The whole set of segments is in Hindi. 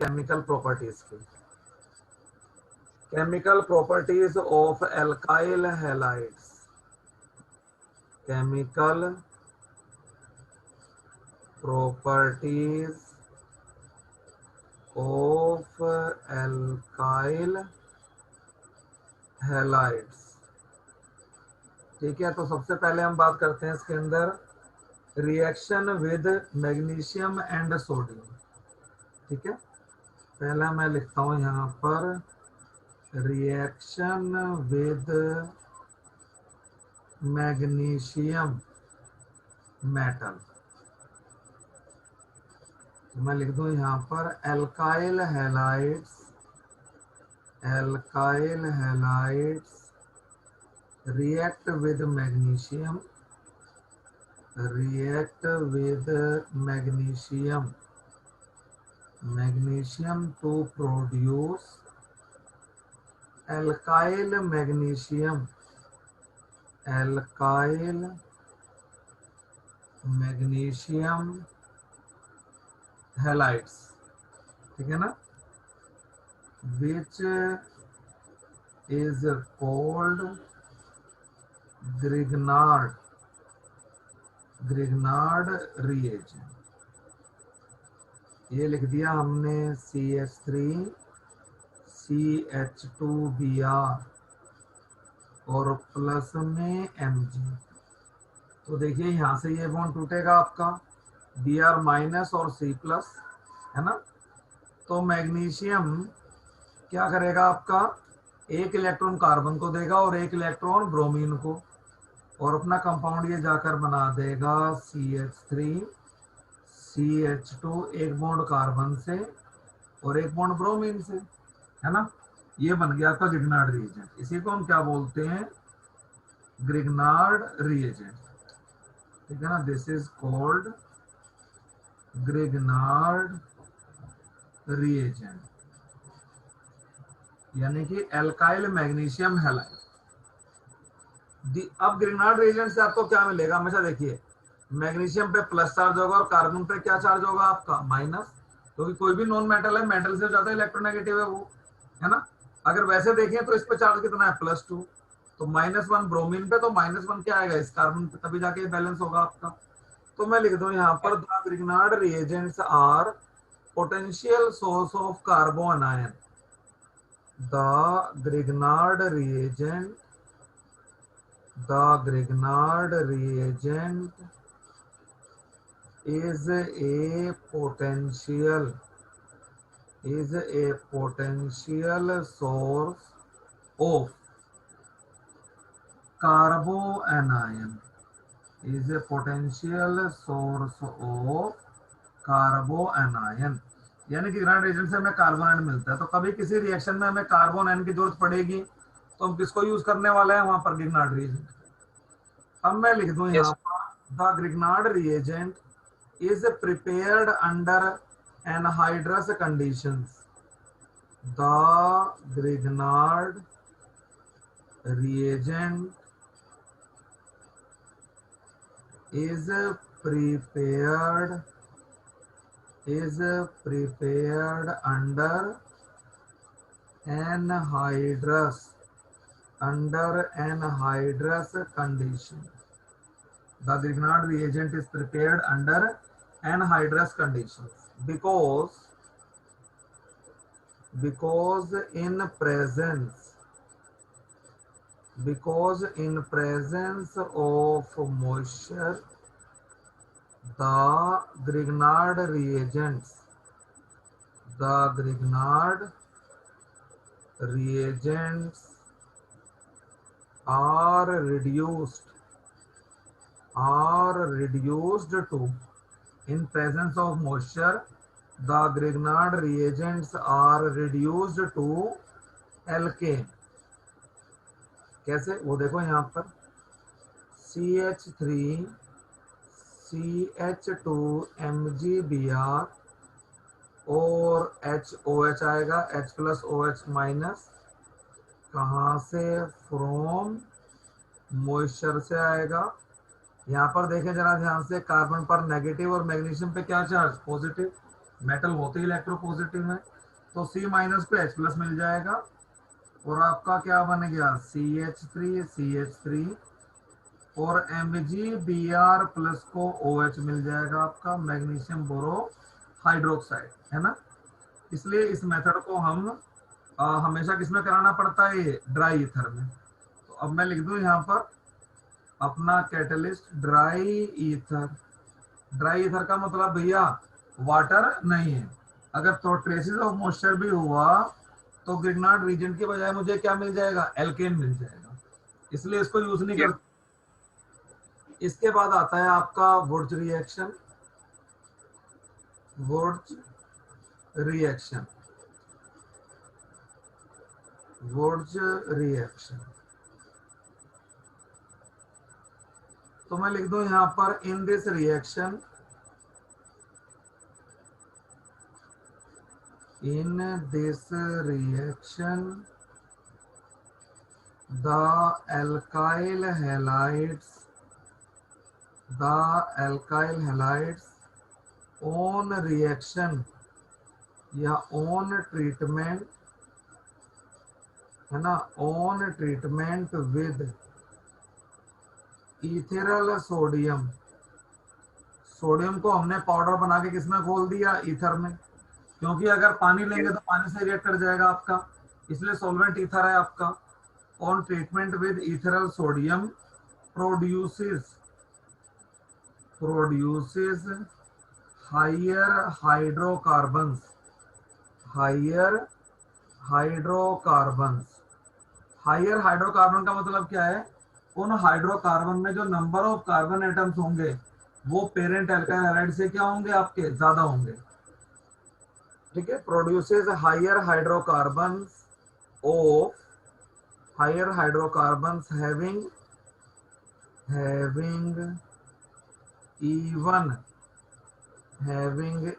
केमिकल प्रॉपर्टीज की। Chemical properties of alkyl halides, chemical properties of alkyl halides. ठीक है, तो सबसे पहले हम बात करते हैं इसके अंदर reaction with magnesium and sodium. ठीक है, पहला मैं लिखता हूं यहां पर रिएक्शन विद मैग्नीशियम मेटल। तो मैं लिख दूं यहां पर alkyl halides, alkyl halides react with magnesium, react with magnesium, magnesium to produce alkyl magnesium, alkyl magnesium halides। ठीक है ना, which is called Grignard, Grignard reagent। ये लिख दिया हमने CH3CH2Br और प्लस में Mg। तो देखिए यहां से ये बॉन्ड टूटेगा आपका Br माइनस और C प्लस, है ना। तो मैग्नीशियम क्या करेगा आपका, एक इलेक्ट्रॉन कार्बन को देगा और एक इलेक्ट्रॉन ब्रोमीन को, और अपना कंपाउंड ये जाकर बना देगा CH3CH2, एक बॉन्ड कार्बन से और एक बॉन्ड ब्रोमीन से, है ना। ये बन गया आपका ग्रिग्नार्ड रिएजेंट। इसी को हम क्या बोलते हैं, ग्रिग्नार्ड रिएजेंट। ठीक है ना, this is called Grignard reagent, यानी कि एल्काइल मैग्नीशियम हैलाइड। अब ग्रिग्नार्ड रिएजेंट से आपको क्या मिलेगा, हमेशा देखिए मैग्नीशियम पे प्लस चार्ज होगा और कार्बन पे क्या चार्ज होगा आपका माइनस, क्योंकि कोई भी नॉन मेटल है मेटल से ज्यादा इलेक्ट्रोनेगेटिव है वो, है ना। अगर वैसे देखें तो इस पे चार्ज कितना है, +2, तो -1 ब्रोमीन पे, तो -1 क्या आएगा इस कार्बन पे, तभी जाके बैलेंस होगा आपका। तो मैं लिख दूं यहाँ पर the Grignard reagents are potential source of carbanion, the Grignard reagent, the Grignard reagent is a potential source of carboanion, is a potential source of कार्बोएनायन। यानी कि ग्रिग्नार्ड रिएजेंट से हमें कार्बोनायन मिलता है, तो कभी किसी रिएक्शन में हमें कार्बोनायन की जरूरत पड़ेगी तो हम किसको यूज करने वाले हैं वहां पर, ग्रिग्नार्ड रिएजेंट। अब मैं लिख दूं यहाँ पर the Grignard reagent is prepared under anhydrous conditions, the Grignard reagent is prepared under anhydrous conditions. The Grignard reagent is prepared under anhydrous conditions because in presence of moisture, the Grignard reagents are reduced to, in presence of moisture, the Grignard reagents are reduced to alkane। कैसे, वो देखो यहाँ पर CH3CH2MgBr और HOH आएगा, H प्लस OH माइनस, कहाँ से, फ्रॉम मॉइस्चर से आएगा। यहाँ पर देखें जरा ध्यान से, कार्बन पर नेगेटिव और मैग्नीशियम पे क्या चार्ज, पॉजिटिव, मेटल होते ही इलेक्ट्रोपॉजिटिव है, तो C माइनस को H प्लस मिल जाएगा और आपका क्या बन गया CH3 और MgBr प्लस को OH मिल जाएगा आपका मैग्नीशियम बोरो हाइड्रोक्साइड, है ना। इसलिए इस मेथड को हम हमेशा किसमें कराना पड़ता है, ये ड्राई ईथर में। तो अब मैं लिख दूं यहाँ पर अपना catalyst dry ether. Dry ether का मतलब भैया वाटर नहीं है। अगर तो ट्रेसेस ऑफ मॉइस्चर भी हुआ तो ग्रिग्नार्ड रीजेंट के बजाय मुझे क्या मिल जाएगा, एल्केन मिल जाएगा, इसलिए इसको यूज नहीं करते। इसके बाद आता है आपका वुर्ज रिएक्शन। वुर्ज रिएक्शन, वुर्ज रिएक्शन, तो मैं लिख दूं यहां पर in this reaction, in this reaction the alkyl halides on reaction या on treatment, है ना, on treatment with ethereal sodium. Sodium को हमने पाउडर बना के किसमें घोल दिया, ईथर में, क्योंकि अगर पानी लेंगे तो पानी से रिएक्ट कर जाएगा आपका, इसलिए सॉल्वेंट ईथर है आपका। On treatment with ethereal sodium produces higher hydrocarbons, higher hydrocarbons. Higher hydrocarbon का मतलब क्या है, उन हाइड्रोकार्बन में जो नंबर ऑफ कार्बन एटम्स होंगे वो पेरेंट एल्काइल हैलाइड से क्या होंगे, आपके ज्यादा होंगे, ठीक है। Produces higher hydrocarbons of higher hydrocarbons having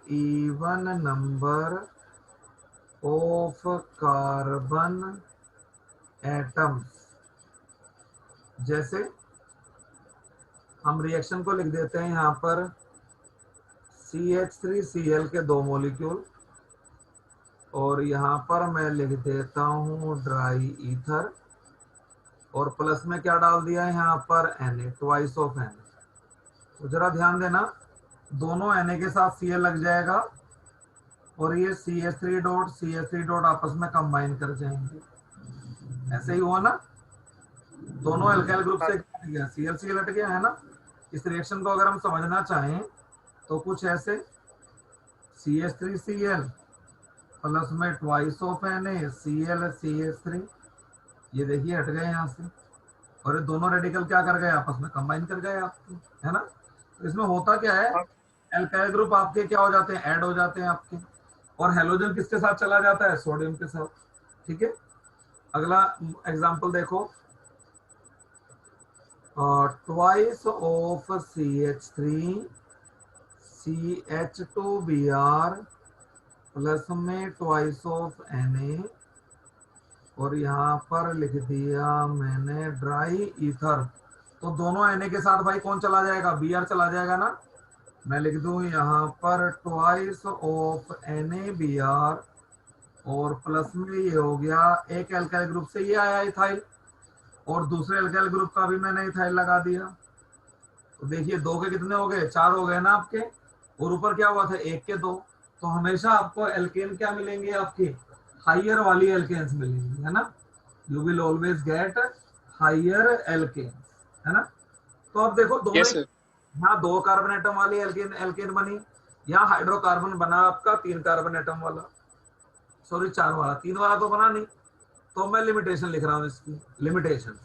even number of carbon atoms। जैसे हम रिएक्शन को लिख देते हैं यहाँ पर CH3Cl के 2 मॉलिक्यूल और यहाँ पर मैं लिख देता हूँ ड्राई ईथर और प्लस में क्या डाल दिया है यहाँ पर Na, ट्वाइस ऑफ Na। तो जरा ध्यान देना, दोनों Na के साथ Cl लग जाएगा और ये CH3 डॉट आपस में कंबाइन कर जाएंगे। ऐसे ही हुआ ना, दोनों एल्काइल ग्रुप से हट गया, Cl हट गया, है ना। इस रिएक्शन को अगर हम समझना चाहें तो कुछ ऐसे CH3Cl प्लस में ट्वाइस ऑफ Na, ClCH3, ये देखिए हट गए यहाँ से और ये दोनों रेडिकल क्या कर गए, आपस में कंबाइन कर गए आपके, है ना। तो इसमें होता क्या है, एल्काइल ग्रुप आपके क्या हो जाते हैं, ऐड हो जाते हैं आपके, और हेलोजन किसके साथ चला जाता है, सोडियम के साथ, ठीक है। अगला एग्जांपल देखो, twice of CH3 CH2Br plus में ट्वाइस ऑफ Na और यहाँ पर लिख दिया मैंने ड्राई ईथर। तो दोनों Na के साथ भाई कौन चला जाएगा, Br चला जाएगा ना। मैं लिख दूं यहाँ पर ट्वाइस ऑफ NaBr और प्लस में ये हो गया, एक एल्काइल ग्रुप से ये आया इथाइल और दूसरे एल्काइल ग्रुप का भी मैंने इथाइल लगा दिया। तो देखिए 2 के कितने हो गए, 4 हो गए ना आपके, और ऊपर क्या हुआ था, 1 के 2। तो हमेशा आपको एल्केन क्या मिलेंगे, आपके हाइयर वाली एल्केन्स मिलेंगी, है ना। You will always get higher alkane, है ना। तो अब देखो दोनों, यहाँ 2 कार्बन एटम वाली एल्केन बनी, यहाँ हाइड्रोकार्बन बना आपका 3 कार्बन एटम वाला, सॉरी 4 वाला, 3 वाला तो बना नहीं। तो मैं लिमिटेशन लिख रहा हूं इसकी, limitation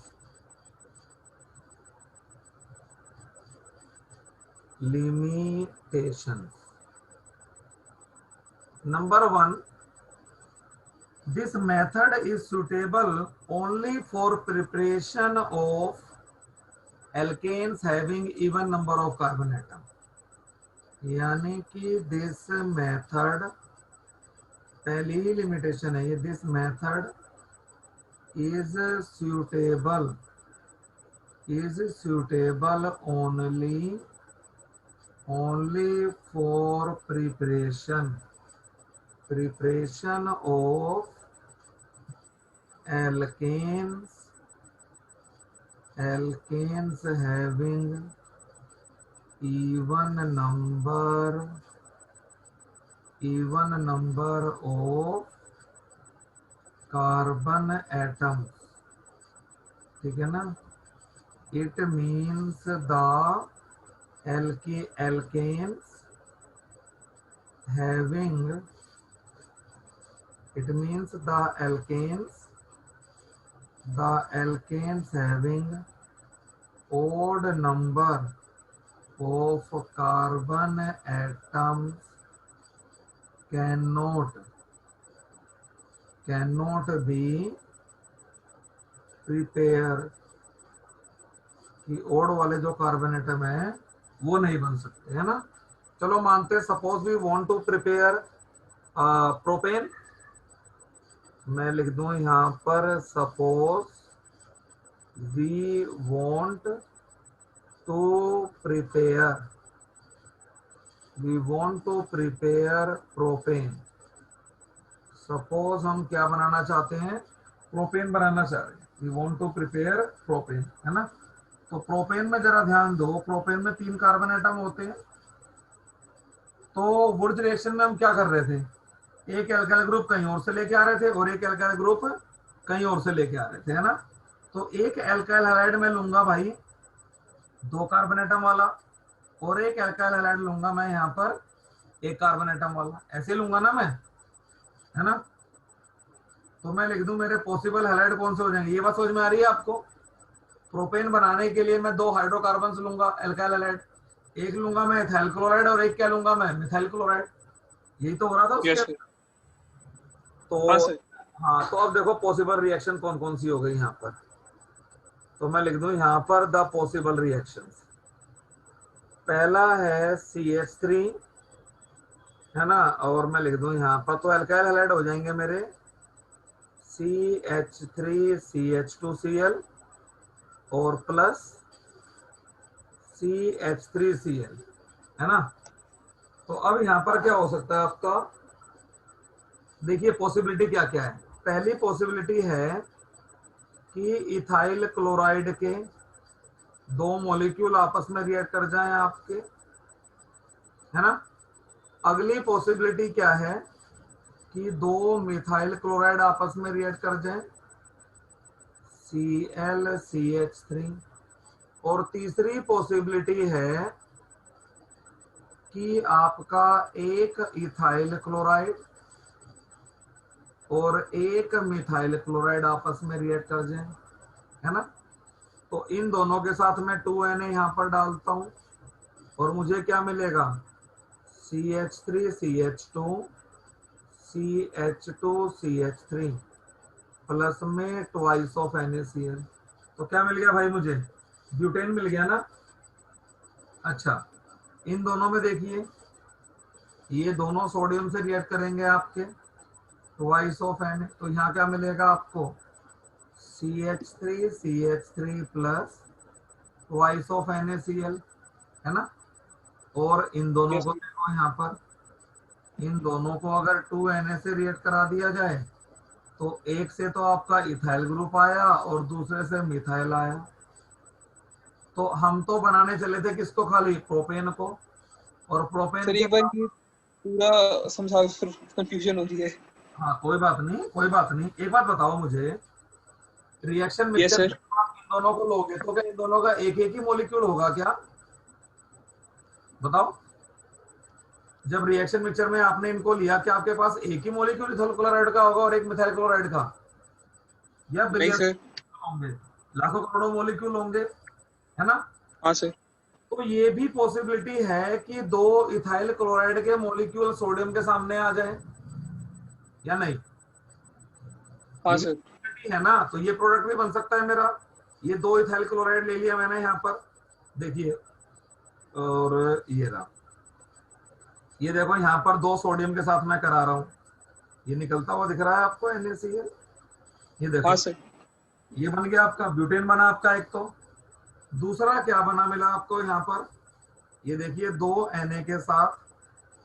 number 1, this method is suitable only for preparation of alkanes having even number of carbon atom। यानी कि this method, पहली ही लिमिटेशन है ये, this method is suitable only only for preparation of alkanes having even number of carbon atoms, ठीक है ना। It means the alkanes having it means the alkanes having odd number of carbon atoms cannot be prepared, कि ओड वाले जो कार्बन एटम है वो नहीं बन सकते, है ना। चलो मानते हैं suppose we want to prepare propane, मैं लिख दूं यहां पर suppose we want to prepare propane. Suppose हम क्या बनाना चाहते हैं, प्रोपेन बनाना चाह रहे हैं, we want to prepare propane, है ना। तो प्रोपेन में जरा ध्यान दो, प्रोपेन में 3 कार्बन एटम होते हैं। तो वुड्स रिएक्शन में हम क्या कर रहे थे, एक एल्काइल ग्रुप कहीं और से लेके आ रहे थे और एक एल्काइल ग्रुप कहीं और से लेके आ रहे थे, है ना। तो एक एल्काइल हैलाइड में लूंगा भाई 2 कार्बन एटम वाला, और एक एल्काइल हैलाइड लूंगा मैं यहाँ पर 1 कार्बन एटम वाला, ऐसे लूंगा ना मैं, है ना। तो मैं लिख दूं मेरे पॉसिबल हैलाइड कौन से हो जाएंगे, ये बात समझ में आ रही है आपको। प्रोपेन बनाने के लिए मैं 2 हाइड्रोकार्बन लूंगा एल्काइल हैलाइड, एक लूंगा मैं इथाइल क्लोराइड और एक क्या लूंगा मैं, मिथाइल क्लोराइड। यही तो हो रहा था उसके। Yes sir. हाँ तो सर। हाँ, तो अब देखो पॉसिबल रिएक्शन कौन कौन सी हो गई यहाँ पर। तो मैं लिख दूं यहाँ पर द पॉसिबल रिएक्शंस। पहला है CH3, है ना, और मैं लिख दूं यहाँ पर तो एल्काइल हैलाइड हो जाएंगे मेरे CH3CH2Cl और प्लस CH3Cl, है ना। तो अब यहाँ पर क्या हो सकता है आपका, देखिए पॉसिबिलिटी क्या क्या है। पहली पॉसिबिलिटी है कि इथाइल क्लोराइड के 2 मॉलिक्यूल आपस में रिएक्ट कर जाएं आपके, है ना। अगली पॉसिबिलिटी क्या है कि 2 मिथाइल क्लोराइड आपस में रिएक्ट कर जाएं, ClCH3। और तीसरी पॉसिबिलिटी है कि आपका एक इथाइल क्लोराइड और एक मिथाइल क्लोराइड आपस में रिएक्ट कर जाएं, है ना। तो इन दोनों के साथ मैं 2Na यहाँ पर डालता हूं और मुझे क्या मिलेगा, CH3CH2 CH2CH3 प्लस में ट्वाइस ऑफ NaCl। तो क्या मिल गया भाई मुझे, ब्यूटेन मिल गया ना। अच्छा, इन दोनों में देखिए ये दोनों सोडियम से रिएक्ट करेंगे आपके, ट्वाइस ऑफ Na, तो यहाँ क्या मिलेगा आपको, CH3CH3 plus twice of NaCl, है ना। और इन दोनों यस को सर। देखो यहाँ पर, इन दोनों को अगर 2Na से रिएक्ट करा दिया जाए तो एक से तो आपका इथाइल ग्रुप आया और दूसरे से मिथाइल आया। तो हम तो बनाने चले थे किसको, खाली प्रोपेन को, और प्रोपेन सर के एक बार साथ, ये पूरा समझा, फिर कंफ्यूजन हो रही है। हाँ कोई बात नहीं कोई बात नहीं, एक बात बताओ मुझे, रिएक्शन यस मिक्सचर सर। जब आप इन दोनों को लोगे तो क्या इन दोनों का एक एक ही मॉलिक्यूल होगा क्या, बताओ। जब रिएक्शन मिक्सचर में आपने इनको लिया, क्या आपके पास एक ही मॉलिक्यूल इथाइल क्लोराइड का होगा और एक मिथाइल क्लोराइड का, या नहीं बिलियन सर। होंगे, लाखों करोड़ों मॉलिक्यूल होंगे, है ना। हाँ सर। तो ये भी पॉसिबिलिटी है कि 2 इथाइल क्लोराइड के मॉलिक्यूल सोडियम के सामने आ जाए, या नहीं। हाँ ये भी सर। पॉसिबिलिटी है ना, तो ये प्रोडक्ट भी बन सकता है मेरा। ये 2 इथाइल क्लोराइड ले लिया मैंने यहाँ पर, देखिए, और ये रहा, ये देखो यहाँ पर 2 सोडियम के साथ मैं करा रहा हूँ, ये निकलता हुआ दिख रहा है आपको NaCl, ये हाँ देखो, सर। ये बन गया आपका ब्यूटेन बना आपका एक। तो दूसरा क्या बना मिला आपको यहाँ पर, ये देखिए 2 Na के साथ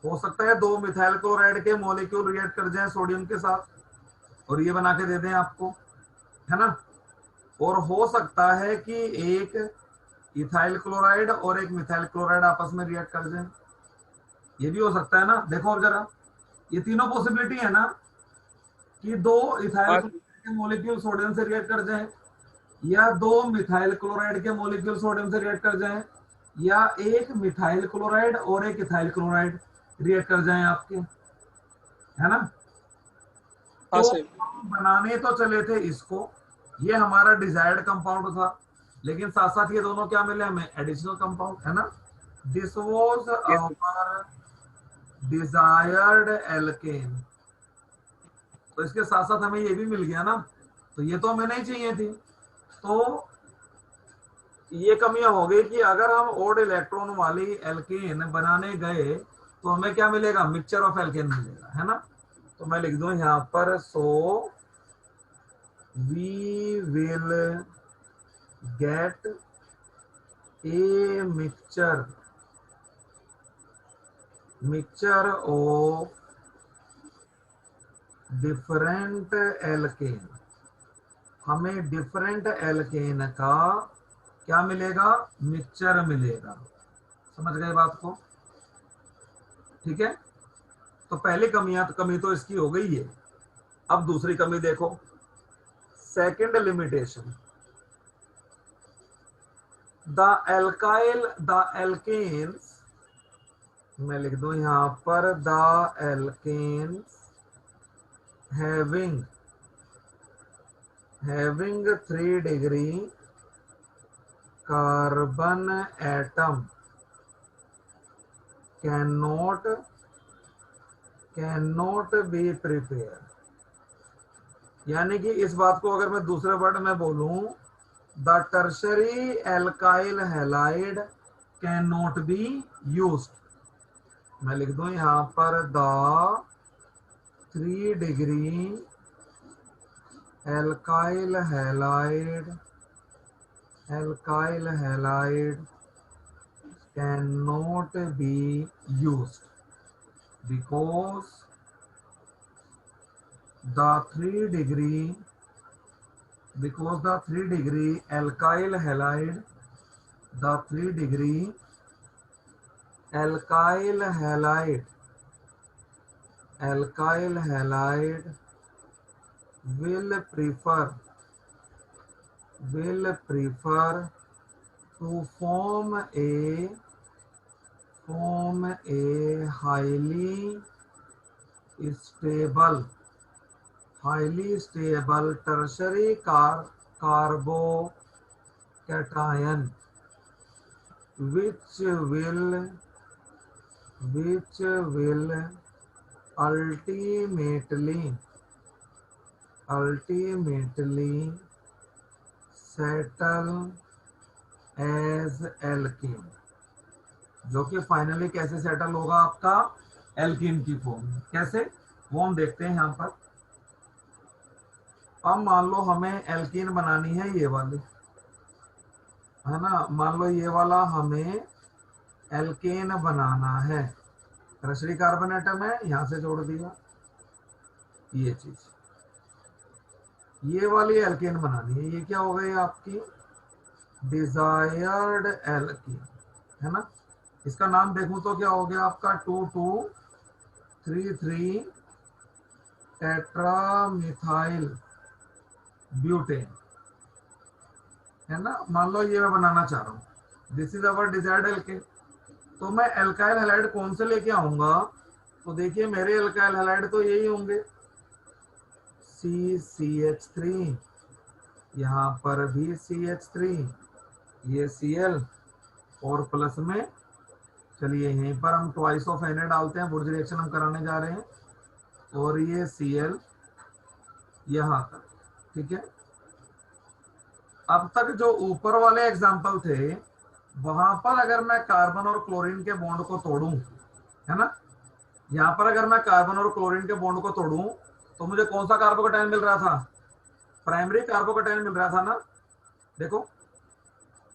हो सकता है 2 मिथाइल क्लोराइड के मॉलिक्यूल रिएक्ट कर जाएं सोडियम के साथ और ये बना के दे दें आपको, है ना। और हो सकता है कि एक इथाइल क्लोराइड और एक मिथाइल क्लोराइड आपस में रिएक्ट कर जाएं, ये भी हो सकता है ना। देखो और जरा, ये तीनों पॉसिबिलिटी है ना, कि 2 इथाइल हाँ सर। क्लोराइड के मॉलिक्यूल सोडियम से रिएक्ट कर जाएं, या 2 मिथाइल क्लोराइड के मॉलिक्यूल सोडियम से रिएक्ट कर जाएं, या एक मिथाइल क्लोराइड और एक इथाइल क्लोराइड रिएक्ट कर जाएं आपके, है ना। हाँ तो सर। हम बनाने तो चले थे इसको, ये हमारा डिजायर्ड कंपाउंड था, लेकिन साथ साथ ये दोनों क्या मिले हमें, एडिशनल कंपाउंड, है ना। This was yes sir. Our desired alkane. तो इसके साथ साथ हमें ये भी मिल गया ना, तो ये तो हमें नहीं चाहिए थी। तो ये कमियां हो गई कि अगर हम ओड इलेक्ट्रॉन वाली एल्केन बनाने गए तो हमें क्या मिलेगा, मिक्सचर ऑफ एल्केन मिलेगा, है ना। तो मैं लिख दूं यहां पर, so we will get a mixture of different alkane. हमें डिफरेंट एल्केन का क्या मिलेगा, मिक्सचर मिलेगा। समझ गए बात को, ठीक है। तो पहली कमी तो इसकी हो गई है। अब दूसरी कमी देखो, सेकंड लिमिटेशन, द एल्केन्स, मैं लिख दूं यहां पर, the alkanes having 3 degree carbon atom can not be prepare. यानी कि इस बात को अगर मैं दूसरे वर्ड में बोलूं, the tertiary alkyl halide can not be used. मैं लिख दूं यहां पर, the 3 degree alkyl halide can not be used because the 3 degree alkyl halide, the 3 degree alkyl halide will prefer to form a highly stable tertiary carbocation, which will ultimately settle as alkene, जो कि फाइनली कैसे सेटल होगा आपका, एल्कीन की फॉर्म में। कैसे, वो हम देखते हैं यहां पर। अब मान लो हमें एल्कीन बनानी है, ये वाली, है ना। मान लो ये वाला हमें एल्केन बनाना है, टर्शरी कार्बन एटम है, यहां से जोड़ दिया ये चीज, ये वाली एल्केन बनानी है। ये क्या हो गई आपकी, डिजायर्ड एल्कीन, है ना। इसका नाम देखूं तो क्या हो गया आपका, 2233 टेट्रामिथाइल ब्यूटेन, है ना। मान लो ये मैं बनाना चाह रहा हूं, this is our desired alkane. तो मैं एल्काइल हैलाइड कौन से लेके आऊंगा, तो देखिए मेरे एल्काइल हैलाइड तो यही होंगे, CCH3, यहाँ पर भी CH3, ये Cl, और प्लस में, चलिए यहीं पर हम ट्वाइस ऑफ Na डालते हैं, बुर्ज रिएक्शन हम कराने जा रहे हैं, और ये Cl यहां तक, ठीक है। अब तक जो ऊपर वाले एग्जाम्पल थे, वहां पर अगर मैं कार्बन और क्लोरीन के बॉन्ड को तोड़ूं, है ना, यहां पर अगर मैं कार्बन और क्लोरीन के बॉन्ड को तोड़ूं, तो मुझे कौन सा कार्बोकेटाइन मिल रहा था, प्राइमरी कार्बोकेटाइन मिल रहा था ना। देखो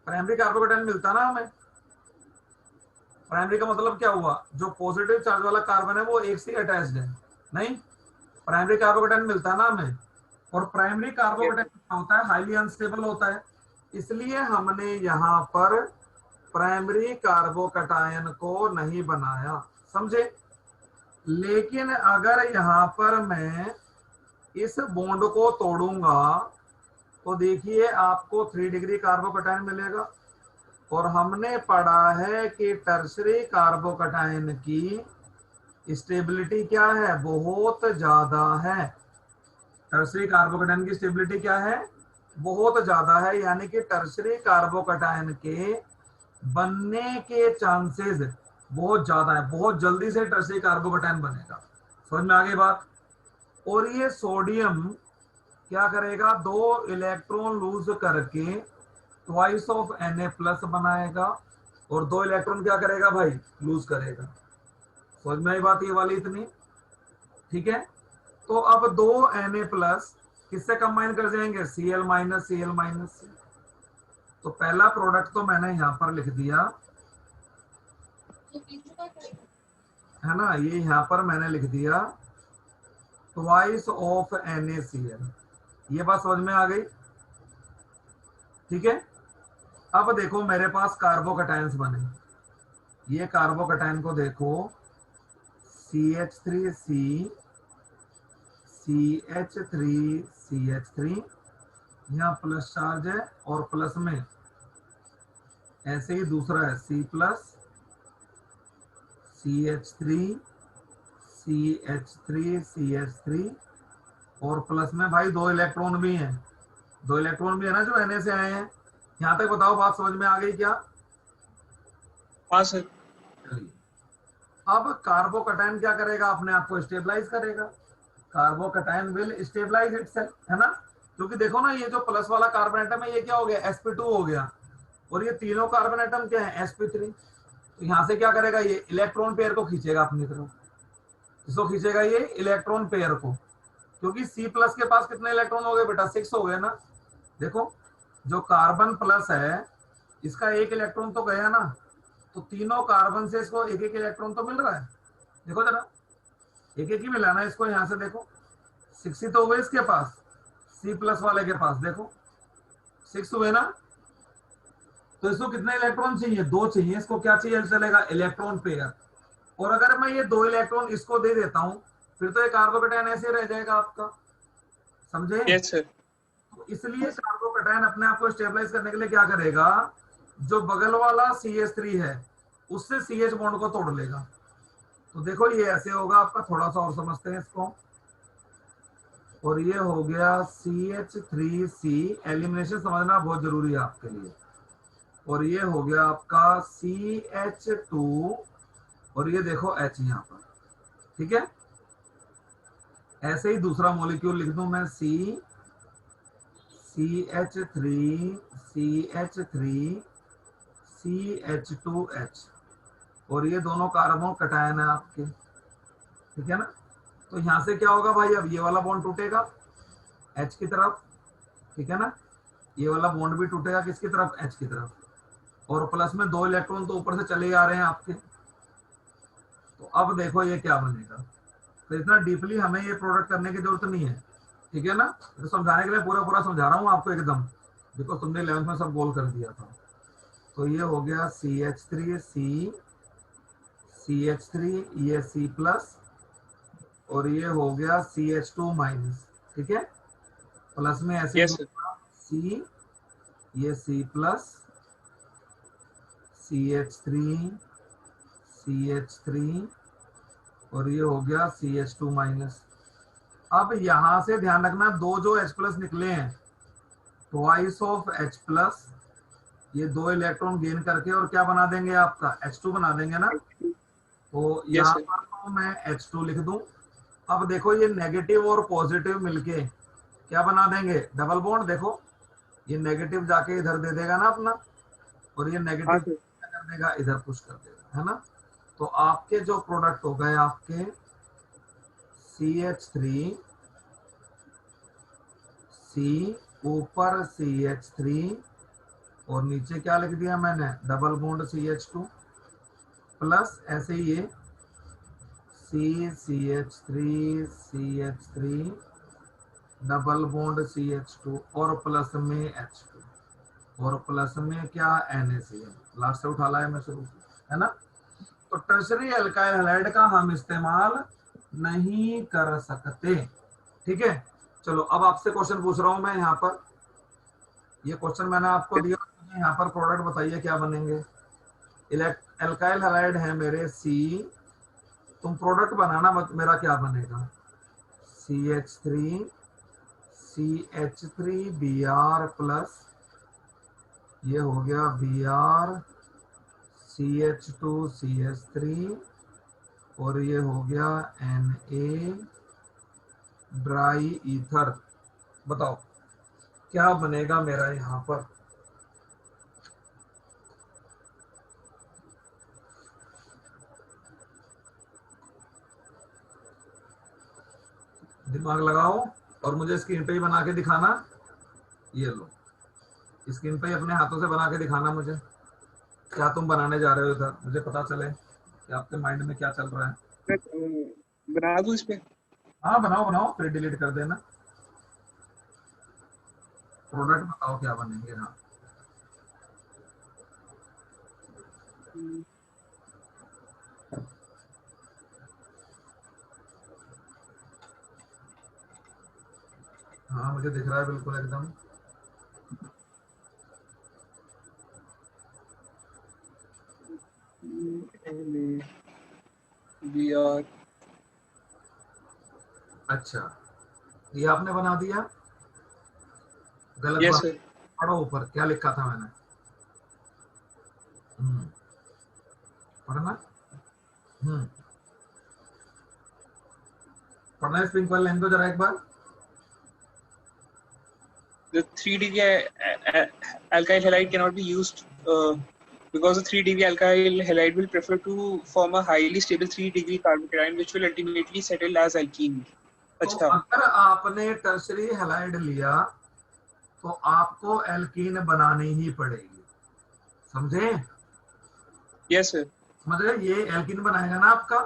प्राइमरी कार्बोकेटाइन मिलता ना हमें, प्राइमरी का मतलब क्या हुआ, जो पॉजिटिव चार्ज वाला कार्बन है वो एक से अटैच्ड है, नहीं प्राइमरी कार्बोकेटाइन मिलता है ना हमें। और प्राइमरी कार्बोकेटाइन क्या होता है, हाईली अनस्टेबल होता है, इसलिए हमने यहाँ पर प्राइमरी कार्बोकेटाइन को नहीं बनाया, समझे। लेकिन अगर यहाँ पर मैं इस बॉन्ड को तोड़ूंगा तो देखिए आपको 3 डिग्री कार्बोकेटाइन मिलेगा। और हमने पढ़ा है कि टर्शरी कार्बोकेटाइन की स्टेबिलिटी क्या है, बहुत ज्यादा है। टर्शरी कार्बोकेटाइन की स्टेबिलिटी क्या है, बहुत ज्यादा है, यानी कि टर्शरी कार्बोकेटाइन के बनने के चांसेस बहुत ज्यादा है, बहुत जल्दी से टर्शरी कार्बोकेटाइन बनेगा। समझ में आ गई बात। और ये सोडियम क्या करेगा, 2 इलेक्ट्रॉन लूज करके ट्वाइस ऑफ Na+ बनाएगा, और 2 इलेक्ट्रॉन क्या करेगा भाई, लूज करेगा। समझ में आई बात ये वाली इतनी, ठीक है। तो अब 2 Na+ किससे कंबाइन कर जाएंगे, Cl-Cl-, तो पहला प्रोडक्ट तो मैंने यहां पर लिख दिया है ना, ये यहां पर मैंने लिख दिया ट्वाइस ऑफ NaCl। ये बात समझ में आ गई, ठीक है। अब देखो मेरे पास कार्बोकेटाइंस बने, ये कार्बोकेटाइन को देखो CH3C CH3CH3, यहाँ प्लस चार्ज है और प्लस में ऐसे ही दूसरा है C+ CH3 CH3 और प्लस में भाई 2 इलेक्ट्रॉन भी हैं, 2 इलेक्ट्रॉन भी है ना जो Na से आए हैं। यहां तक बताओ बात समझ में आ गई क्या। हाँ सर। चलिए अब कार्बोकेटाइन क्या करेगा, अपने आप को स्टेबलाइज करेगा। कार्बोकेटाइन विल स्टेबलाइज इटसेल्फ, है ना। क्योंकि देखो ना ये जो प्लस वाला कार्बन एटम है ये क्या हो गया, sp2 हो गया, और ये तीनों कार्बन एटम क्या है, sp3। तो यहां से क्या करेगा, ये इलेक्ट्रॉन पेयर को खींचेगा अपनी तरफ, इसको खींचेगा ये इलेक्ट्रॉन पेयर को, क्योंकि C+ के पास कितने इलेक्ट्रॉन हो गए बेटा, 6 हो गए ना। देखो जो कार्बन प्लस है इसका 1 इलेक्ट्रॉन तो गया ना, तो तीनों कार्बन से इसको 1-1 इलेक्ट्रॉन तो मिल रहा है। देखो जरा 1-1 ही मिला ना इसको, यहां से देखो 6 ही तो हुए इसके पास, C+ वाले के पास देखो 6 हुए ना। तो इसको कितने इलेक्ट्रॉन चाहिए, 2 चाहिए। इसको क्या चाहिए चलेगा, इलेक्ट्रॉन पेयर। और अगर मैं ये 2 इलेक्ट्रॉन इसको दे देता हूं फिर तो ये कार्बोकेटाइन ऐसे रह जाएगा आपका, समझे। Yes sir. तो इसलिए कार्बोकेटाइन अपने आप को स्टेबलाइज करने के लिए क्या करेगा, जो बगल वाला CH3 है उससे CH बॉन्ड को तोड़ लेगा। तो देखो ये ऐसे होगा आपका, थोड़ा सा और समझते हैं इसको। और ये हो गया CH3C, एलिमिनेशन समझना बहुत जरूरी है आपके लिए। और ये हो गया आपका CH2, और ये देखो H यहाँ पर, ठीक है। ऐसे ही दूसरा मॉलिक्यूल लिख दूं मैं, CH3CH2H, और ये दोनों कार्बन कटायन है आपके, ठीक है ना। तो यहां से क्या होगा भाई, अब ये वाला बॉन्ड टूटेगा H की तरफ, ठीक है ना। ये वाला बॉन्ड भी टूटेगा किसकी तरफ, H की तरफ, और प्लस में 2 इलेक्ट्रॉन तो ऊपर से चले आ रहे हैं आपके। तो अब देखो ये क्या बनेगा। तो इतना डीपली हमें ये प्रोडक्ट करने की जरूरत नहीं है, ठीक है ना। तो समझाने के लिए पूरा पूरा समझा रहा हूँ आपको एकदम, देखो तुमने 11th में सब गोल कर दिया था। तो ये हो गया CH3 ये C+, और ये हो गया CH2-, ठीक है। प्लस में ऐसे यस सर। C, ये C+, CH3 और ये हो गया CH2-। अब यहां से ध्यान रखना, 2 जो H+ निकले हैं ट्वाइस ऑफ H+, ये 2 इलेक्ट्रॉन गेन करके और क्या बना देंगे आपका, H2 बना देंगे ना। तो यस यहाँ सर। पर तो मैं H2 लिख दूं। अब देखो ये नेगेटिव और पॉजिटिव मिलके क्या बना देंगे, डबल बॉन्ड। देखो ये नेगेटिव जाके इधर दे देगा ना अपना, और ये नेगेटिव हाँ सर। क्या कर देगा, इधर पुश कर देगा, है ना। तो आपके जो प्रोडक्ट हो गए आपके CH3C, ऊपर CH3 और नीचे क्या लिख दिया मैंने, डबल बॉन्ड CH2, प्लस ऐसे ही ये CH3 डबल बॉन्ड CH2 और प्लस में H2 और प्लस में क्या NaCl। लास्ट से उठा लाया मैं शुरू से, है ना। तो टर्शरी एल्काइल हैलाइड का हम इस्तेमाल नहीं कर सकते। ठीक है, चलो अब आपसे क्वेश्चन पूछ रहा हूं मैं यहाँ पर। ये क्वेश्चन मैंने आपको दिया, यहाँ पर प्रोडक्ट बताइए क्या बनेंगे। एल्काइल हैलाइड है मेरे C, तुम प्रोडक्ट बनाना मत, मेरा क्या बनेगा CH3 प्लस ये हो गया Br CH2 और ये हो गया Na ड्राई ईथर। बताओ क्या बनेगा मेरा यहाँ पर। दिमाग लगाओ और मुझे स्क्रीन पे ही बना के दिखाना। ये लो, स्क्रीन पे ही अपने हाथों से बना के दिखाना मुझे, क्या तुम बनाने जा रहे हो इधर, मुझे पता चले कि आपके माइंड में क्या चल रहा है। बना दूं इस पे? हाँ बनाओ बनाओ, फिर डिलीट कर देना। प्रोडक्ट बताओ क्या बनेंगे। हाँ हाँ मुझे दिख रहा है बिल्कुल एकदम। Br अच्छा, ये आपने बना दिया, गलत यस बात। सर। पढ़ो ऊपर क्या लिखा था मैंने। पढ़ना। पढ़ना है, स्प्रिंकलर लाइन को जरा एक बार। The 3 alkyl halide cannot be used because the 3 alkyl halide will prefer to form a highly stable 3 carbocation which will ultimately settle as alkene. तो अच्छा, अगर आपने टर्शरी हैलाइड लिया तो आपको एल्कीन बनानी ही पड़ेगी, समझे। Yes sir. समझे, ये एल्कीन बनाएगा ना आपका,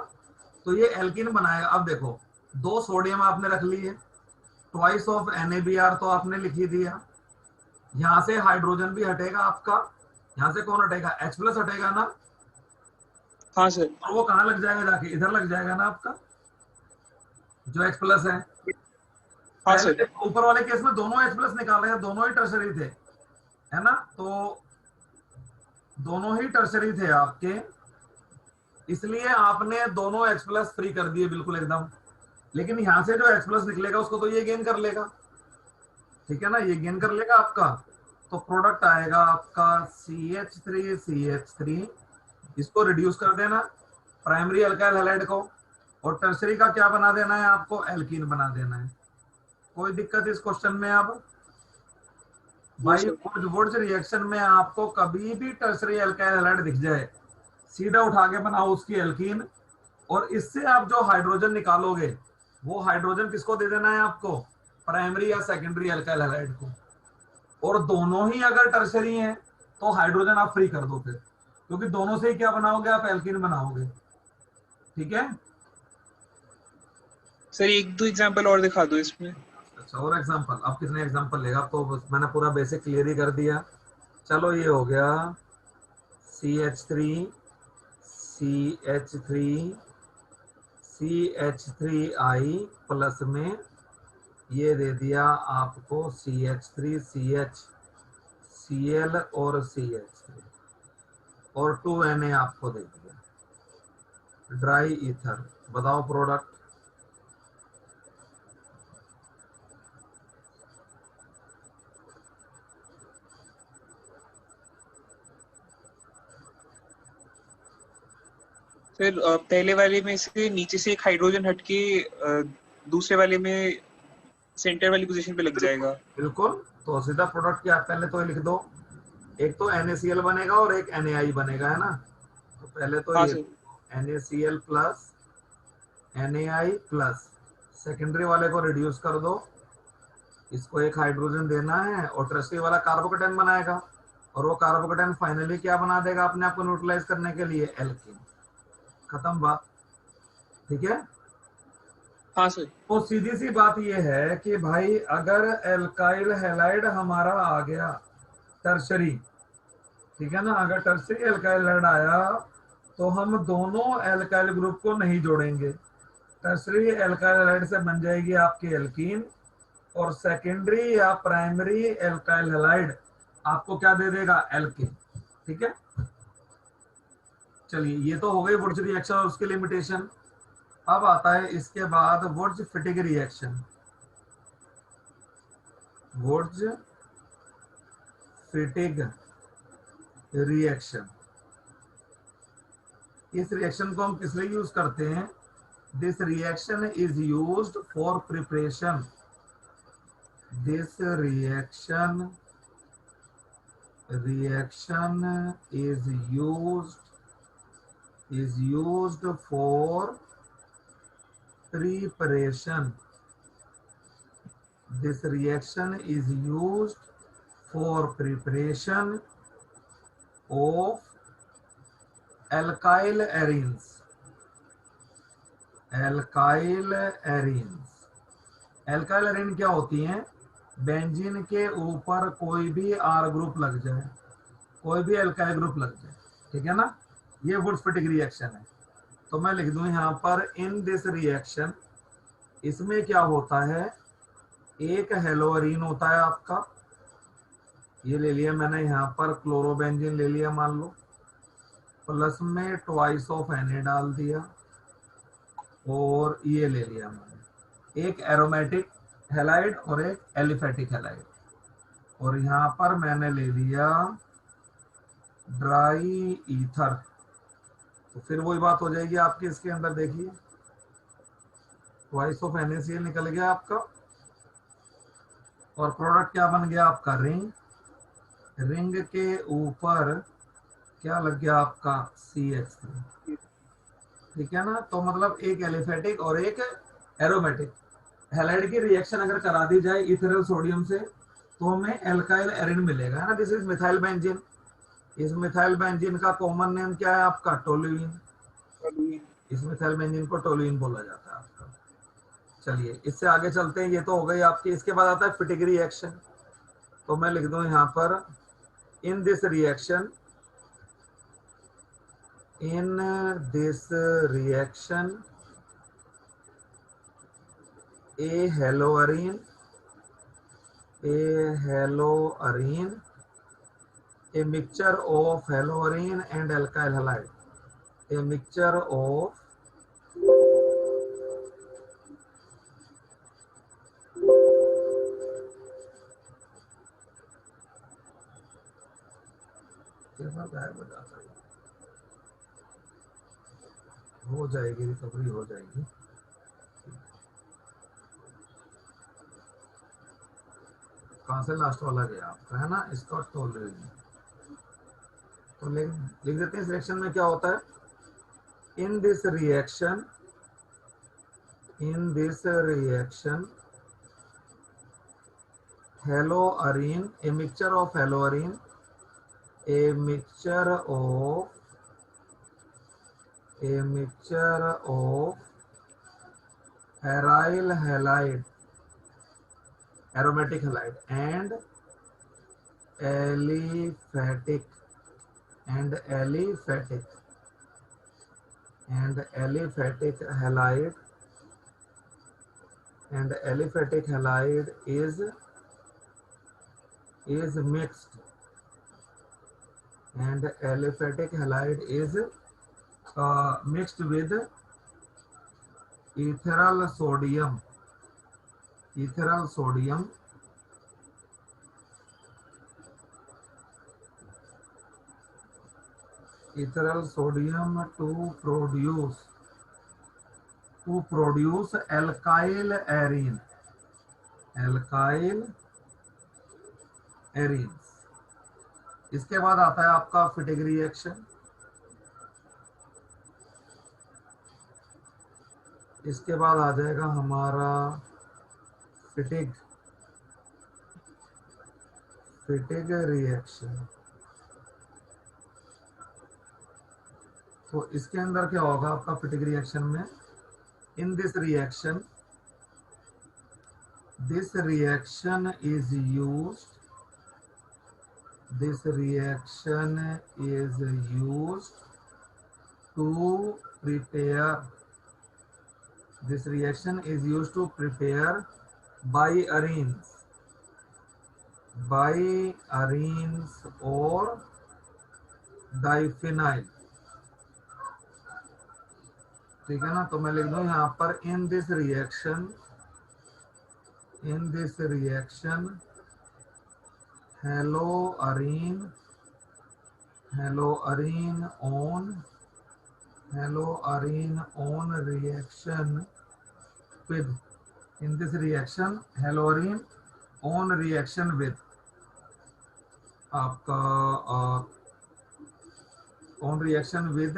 तो ये एल्कीन बनाएगा। अब देखो, 2 सोडियम आपने रख लिए, ट्वाइस ऑफ NaBr तो आपने लिख ही दिया। यहां से हाइड्रोजन भी हटेगा आपका, यहां से कौन हटेगा, H प्लस हटेगा ना। हाँ सर। और वो कहाँ लग जाएगा, जाके इधर लग जाएगा ना आपका, जो H प्लस है। हाँ सर। पहले ऊपर वाले केस में दोनों H प्लस निकाले हैं, दोनों ही टर्शरी थे, है ना। तो दोनों ही टर्शरी थे आपके, इसलिए आपने दोनों H प्लस फ्री कर दिए बिल्कुल एकदम। लेकिन यहां से जो H प्लस निकलेगा उसको तो ये गेन कर लेगा, ठीक है ना, ये गेन कर लेगा आपका। तो प्रोडक्ट आएगा आपका CH3 इसको रिड्यूस कर देना, प्राइमरी अल्काइल हैलाइड को, और टर्सरी का क्या बना देना है आपको, एल्कीन बना देना है। कोई दिक्कत इस क्वेश्चन में। अब भाई वुड्स रिएक्शन में आपको कभी भी टर्सरी अल्काइल हैलाइड दिख जाए, सीधा उठा के बनाओ उसकी एल्कीन, और इससे आप जो हाइड्रोजन निकालोगे वो हाइड्रोजन किसको दे देना है आपको, प्राइमरी या सेकेंडरी अल्काइल हैलाइड को। और दोनों ही अगर टर्सरी हैं तो हाइड्रोजन आप फ्री कर दो फिर, क्योंकि दोनों से ही क्या बनाओगे आप, एल्कीन बनाओगे। ठीक है सर, 1-2 एग्जांपल और दिखा दो इसमें। अच्छा, और एग्जांपल, अब कितने एग्जांपल लेगा। अब तो बस मैंने पूरा बेसिक क्लियर ही कर दिया। चलो ये हो गया CH3 CH3I प्लस में ये दे दिया आपको CH3CH Cl और CH3 और 2Na आपको दे दिया ड्राई ईथर। बताओ प्रोडक्ट। फिर पहले वाले में से नीचे से एक हाइड्रोजन हटके दूसरे वाले में सेंटर वाली पोजीशन पे लग जाएगा। बिल्कुल, तो सीधा प्रोडक्ट क्या, पहले तो ये लिख दो, एक तो NaCl बनेगा और एक Na बनेगा, है ना। तो पहले तो हाँ ये sir. NaCl plus Na plus, secondary वाले को रिड्यूस कर दो, इसको एक हाइड्रोजन देना है, और टर्सरी वाला कार्बोकेटाइन बनाएगा, और वो कार्बोकेटाइन फाइनली क्या बना देगा अपने आप को न्यूट्रलाइज करने के लिए, एल्कीन। खत्म बात, ठीक है। हाँ सर। तो सीधी सी बात ये है कि भाई अगर एल्काइल हैलाइड हमारा आ गया टर्शरी, ठीक है ना, अगर टर्शरी एल्काइल हैलाइड आया तो हम दोनों एल्काइल ग्रुप को नहीं जोड़ेंगे। टर्शरी एल्काइल हैलाइड से बन जाएगी आपकी एल्कीन, और सेकेंडरी या प्राइमरी एल्काइल हैलाइड आपको क्या दे देगा, एल्कीन, ठीक है। चलिए ये तो हो गई वुड्स रिएक्शन और उसकी लिमिटेशन। अब आता है इसके बाद वुड्स फिटिग रिएक्शन। वुड्स फिटिग रिएक्शन, इस रिएक्शन को हम किस लिए यूज करते हैं? This reaction is used for preparation, this reaction is used for preparation, this reaction is used for preparation of alkyl arenes, alkyl arenes। alkyl arene क्या होती हैं? बेंजीन के ऊपर कोई भी आर ग्रुप लग जाए, कोई भी एल्काइल ग्रुप लग जाए, ठीक है ना, ये वुड्स फिटिग रिएक्शन है। तो मैं लिख दूं यहां पर इन दिस रिएक्शन, इसमें क्या होता है, एक हेलोअरीन होता है आपका, ये ले लिया मैंने यहाँ पर क्लोरोबेंजीन ले लिया मान लो, प्लस में ट्वाइस ऑफ Na डाल दिया, और ये ले लिया मैंने एक एरोमेटिक हैलाइड और एक एलिफेटिक हैलाइड, और यहाँ पर मैंने ले लिया ड्राई ईथर। तो फिर वही बात हो जाएगी आपकी, इसके अंदर देखिए ट्वाइस ऑफ NaCl निकल गया आपका, और प्रोडक्ट क्या बन गया आपका, रिंग। रिंग के ऊपर क्या लग गया आपका, CH3, ठीक है ना। तो मतलब एक एलिफेटिक और एक एरोमेटिक हैलाइड की रिएक्शन अगर करा दी जाए इथेनॉल सोडियम से, तो हमें एल्काइल एरिन मिलेगा, है ना। This is methyl benzene. इस मिथाइल बेंजीन का कॉमन नेम क्या है आपका, टोलुइन। इस मिथाइल बेंजीन को टोलुइन बोला जाता है आपका। चलिए इससे आगे चलते हैं, ये तो हो गई आपकी। इसके बाद आता है फिटिग रिएक्शन। तो मैं लिख दूं यहाँ पर in this reaction, in this reaction a haloarine, a mixture of haloarine and alkyl halide, a mixture of हो जाएगी, रिकवरी हो जाएगी। कहां से लास्ट वाला गया आपका, है ना, इसका टोलरेंस। तो लिख देते हैं इस रिएक्शन में क्या होता है, इन this reaction haloarine, a mixture of haloarine, a mixture of aryl halide, aromatic halide, and aliphatic halide is mixed, and aliphatic halide is mixed with ethyl sodium to produce alkyl arenes। इसके बाद आता है आपका फिटिग रिएक्शन। इसके बाद आ जाएगा हमारा फिटिग रिएक्शन। तो इसके अंदर क्या होगा आपका फिटिक रिएक्शन में, इन this reaction is used this reaction is used to prepare this reaction is used to prepare biarenes or diphenyl, ठीक है ना। तो मैं लिख दूं यहाँ पर in this reaction haloarene reaction with in this reaction haloarene on reaction with आपका on reaction with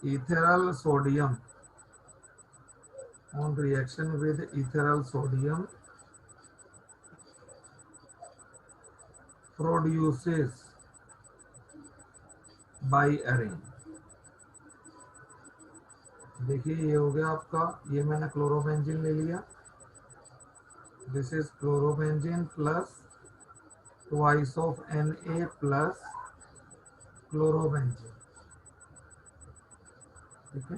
ethereal sodium produces biarene. देखिए ये हो गया आपका, ये मैंने क्लोरोबेंजीन ले लिया, this is chlorobenzene plus twice of Na plus chlorobenzene, ठीक है।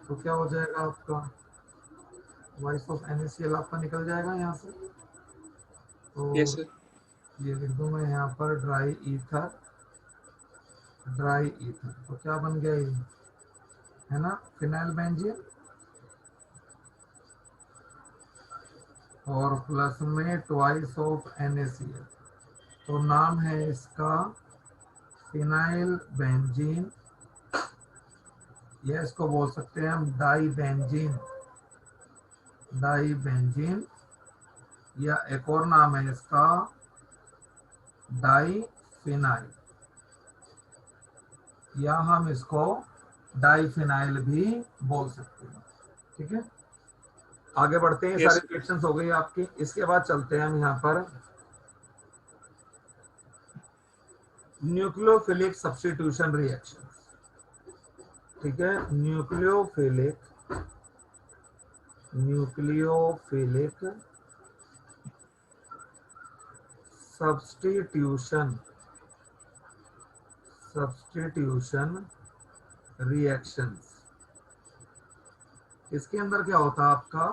तो क्या हो जाएगा आपका, ट्वाइस ऑफ NaCl आपका निकल जाएगा यहाँ से। तो Yes, sir. ये लिख दूं मैं यहाँ पर ड्राई ईथर, तो क्या बन गया ये, है ना, फिनाइल बेंजीन और प्लस में ट्वाइस ऑफ NaCl, तो नाम है इसका फिनाइल बेंजीन, या इसको बोल सकते हैं हम डाई बेंजीन, या एक और नाम है इसका डाई फिनाइल, या हम इसको डाई फिनाइल भी बोल सकते हैं, ठीक है। आगे बढ़ते हैं, Yes, सारी sir. रिएक्शंस हो गई आपकी। इसके बाद चलते हैं हम यहाँ पर न्यूक्लियोफिलिक सब्स्टिट्यूशन रिएक्शन, ठीक है। Nucleophilic substitution reactions. इसके अंदर क्या होता है आपका,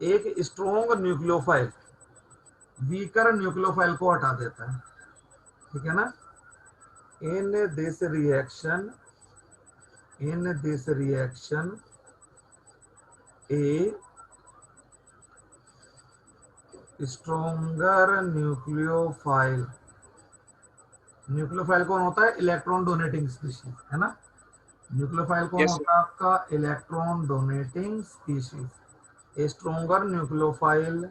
एक स्ट्रॉन्ग न्यूक्लियोफाइल वीकर न्यूक्लियोफाइल को हटा देता है, ठीक है ना। इन this reaction A stronger nucleophile कौन होता है, इलेक्ट्रॉन डोनेटिंग स्पीशीज, है ना। न्यूक्लियोफाइल कौन Yes, sir. होता है आपका, electron donating species. A stronger nucleophile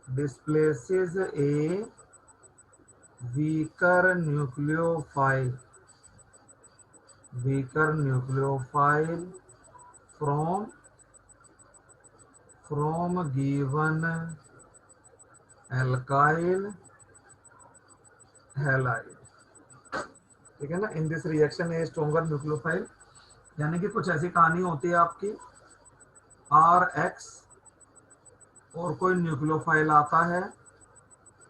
displaces a weaker nucleophile from given alkyl halide, ठीक है ना। इन this reaction A stronger nucleophile, यानी कि कुछ ऐसी कहानी होती है आपकी, RX और कोई न्यूक्लियोफाइल आता है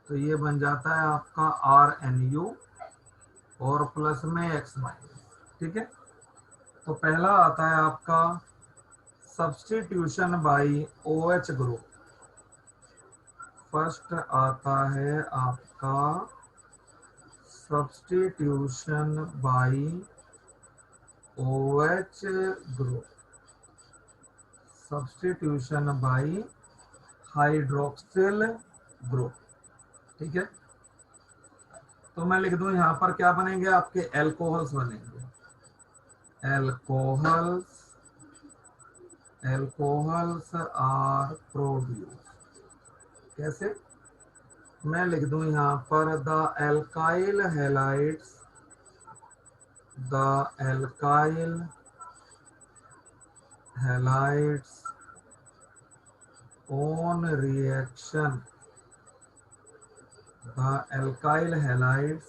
तो ये बन जाता है आपका RNU और प्लस में X माइनस, ठीक है। तो पहला आता है आपका substitution by OH group, first आता है आपका substitution by OH group, substitution by hydroxyl group, ठीक है। तो मैं लिख दूं यहाँ पर क्या बनेंगे आपके, एल्कोहल्स बनेंगे, एल्कोहल्स आर प्रोड्यूस। कैसे, मैं लिख दूं यहाँ पर the alkyl halides on reaction the alkyl halides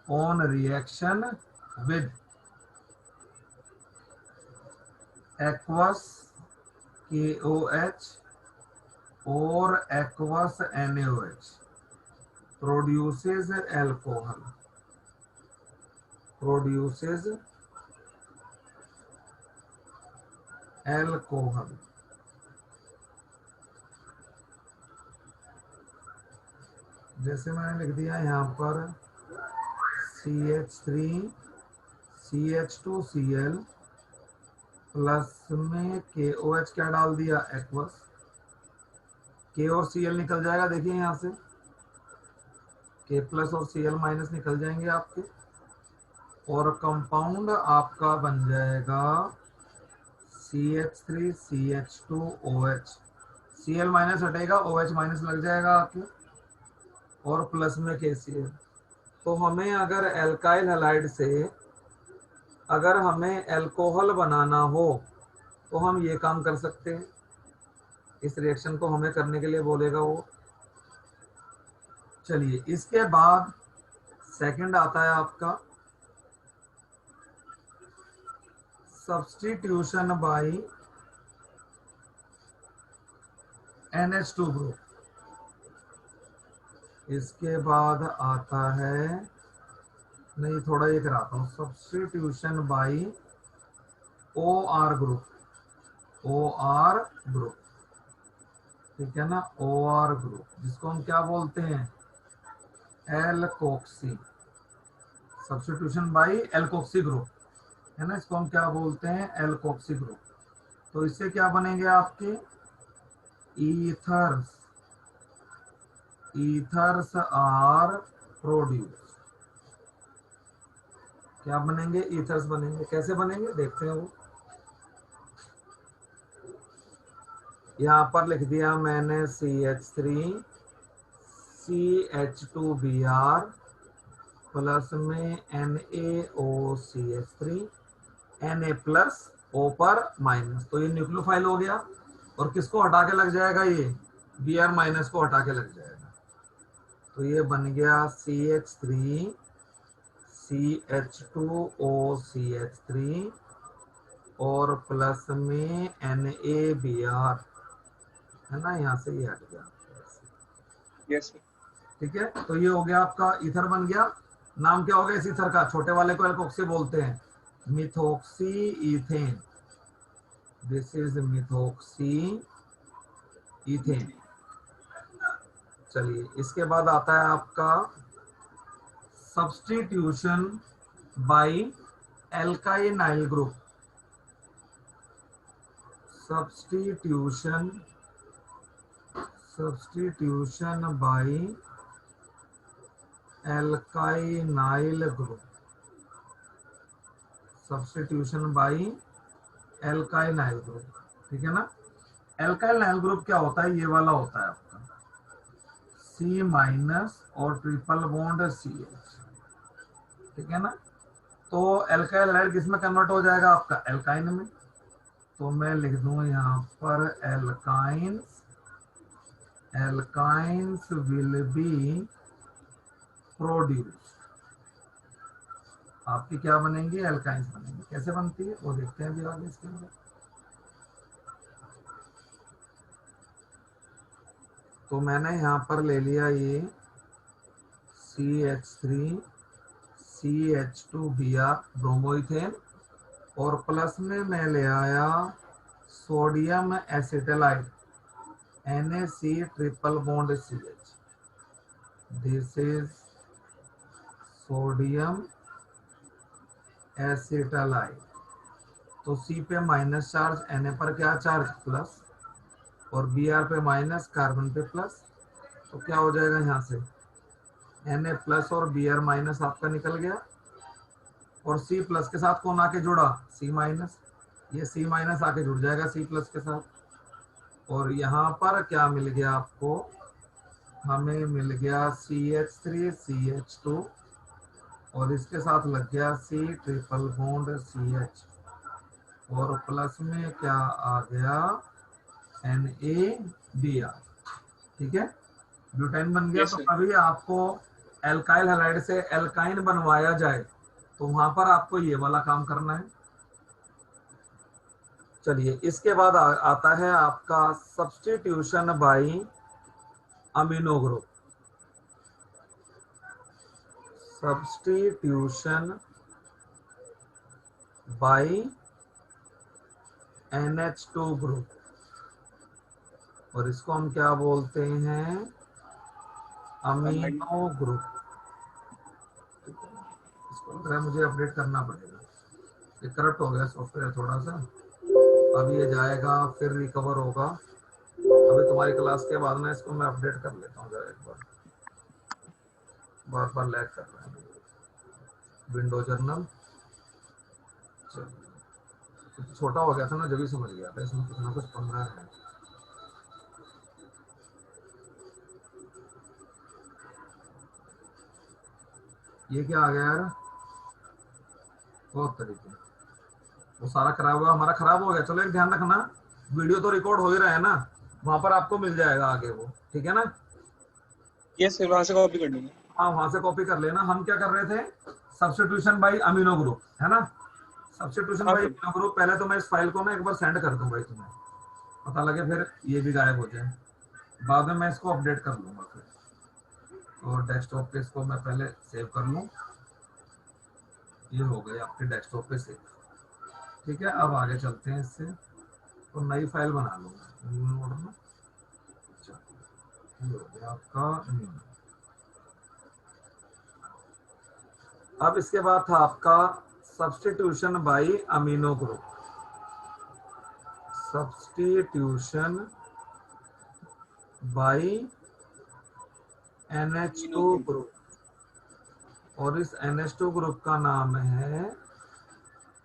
on reaction with aqueous KOH or aqueous NaOH produces alcohol, produces alcohol. जैसे मैंने लिख दिया यहाँ पर CH3 CH2Cl प्लस में KOH क्या डाल दिया, एक्वस. K और Cl निकल जाएगा, देखिए यहाँ से K प्लस और Cl माइनस निकल जाएंगे आपके, और कंपाउंड आपका बन जाएगा CH3 CH2OH. Cl माइनस हटेगा, OH माइनस लग जाएगा आपके, और प्लस में KCl. तो हमें अगर एल्काइल हैलाइड से अगर हमें अल्कोहल बनाना हो तो हम ये काम कर सकते हैं. इस रिएक्शन को हमें करने के लिए बोलेगा वो. चलिए, इसके बाद सेकंड आता है आपका सब्स्टिट्यूशन बाय NH2 ग्रुप. इसके बाद आता है, नहीं थोड़ा ये कराता हूँ, substitution by OR group. OR group, ठीक है ना, OR ग्रुप, जिसको हम क्या बोलते हैं, alkoxy. Substitution by alkoxy group है ना, इसको हम क्या बोलते हैं, एल्कोक्सी ग्रुप. तो इससे क्या बनेंगे आपके ईथर्स. Ethers are produce. क्या बनेंगे, ईथर्स बनेंगे. कैसे बनेंगे देखते हैं वो. यहाँ पर लिख दिया मैंने CH3 CH2Br प्लस में NaOCH3 Na प्लस O पर माइनस. तो ये न्यूक्लियोफाइल हो गया, और किसको हटा के लग जाएगा, ये Br माइनस को हटा के लग जाएगा. तो ये बन गया CH3 CH2OCH3 और प्लस में NaBr है ना, यहाँ से ये हट गया. Yes, sir. ठीक है, तो ये हो गया आपका ईथर बन गया. नाम क्या हो गया इस ईथर का, छोटे वाले को एल्कोक्सी बोलते हैं, methoxy ethane. This is methoxy ethane. चलिए, इसके बाद आता है आपका substitution by alkynyl group. Substitution by alkynyl group. Substitution by alkynyl group, ठीक है ना. एल्काइनाइल ग्रुप क्या होता है, ये वाला होता है आपका C माइनस और ट्रिपल बॉन्ड CH, ठीक है ना. तो एल्काइल हैलाइड किस में कन्वर्ट हो जाएगा आपका, एल्काइन में. तो मैं लिख दूं यहाँ पर एल्काइंस विल बी प्रोड्यूस. आपकी क्या बनेंगी, एल्काइंस बनेंगी. कैसे बनती है वो देखते हैं अभी आगे इसके अंदर. तो मैंने यहाँ पर ले लिया ये CH3 CH2Br ब्रोमोइथेन, और प्लस में मैं ले आया sodium acetylide NaC triple bond CH. This is sodium acetylide. तो C पे माइनस चार्ज, Na पर क्या चार्ज, प्लस, और Br पे माइनस, कार्बन पे प्लस. तो क्या हो जाएगा, यहाँ से Na प्लस और Br माइनस आपका निकल गया, और C प्लस के साथ कौन आके जुड़ा, C माइनस. ये C माइनस आके जुड़ जाएगा C प्लस के साथ. और यहाँ पर क्या मिल गया आपको, हमें मिल गया CH3 CH2, और इसके साथ लग गया C ट्रिपल बॉन्ड CH, और प्लस में क्या आ गया, NaBr. ठीक है, ब्यूटेन बन गया। Yes, तो sir. कभी आपको एल्काइल हैलाइड से एल्काइन बनवाया जाए तो वहां पर आपको ये वाला काम करना है। चलिए, इसके बाद आता है आपका substitution by amino group. Substitution by NH2 group, और इसको हम क्या बोलते हैं, Amendment. Amino group. इसको लग रहा है मुझे अपडेट करना पड़ेगा, ये करप्ट हो गया सॉफ्टवेयर थोड़ा सा। अब ये जाएगा फिर रिकवर होगा। अभी तुम्हारी क्लास के बाद ना इसको मैं अपडेट कर लेता हूँ जरा एक बार बार लैग कर रहा है विंडो जर्नल। कुछ छोटा हो गया था ना, जब भी समझ गया था इसमें कुछ ना कुछ पंगा है। ये क्या आ गया यार, बहुत तरीके, वो सारा खराब हुआ, हमारा खराब हो गया। चलो एक ध्यान रखना, वीडियो तो रिकॉर्ड हो ही रहा है ना, वहां पर आपको मिल जाएगा आगे वो, ठीक है ना। Yes, sir. वहां से कॉपी कर लूंगा. हाँ, वहां से कॉपी कर लेना। हम क्या कर रहे थे, सब्स्टिट्यूशन बाय अमीनो ग्रुप, है ना। सब्स्टिट्यूशन हाँ बाय सर. अमीनो ग्रुप, पहले तो मैं इस फाइल को ना एक बार सेंड कर दूं भाई, तुम्हें पता लगे फिर ये भी गायब हो जाए। बाद में मैं इसको अपडेट कर लूंगा फिर, और डेस्कटॉप पे इसको मैं पहले सेव कर लूं। ये हो गए आपके डेस्कटॉप पे सेव, ठीक है। अब आगे चलते हैं इससे, तो नई फाइल बना लूंगा न्यू नोड में। अच्छा, ये हो गया आपका न्यू। अब इसके बाद था आपका substitution by amino group. Substitution by NH2 group, और इस NH2 ग्रुप का नाम है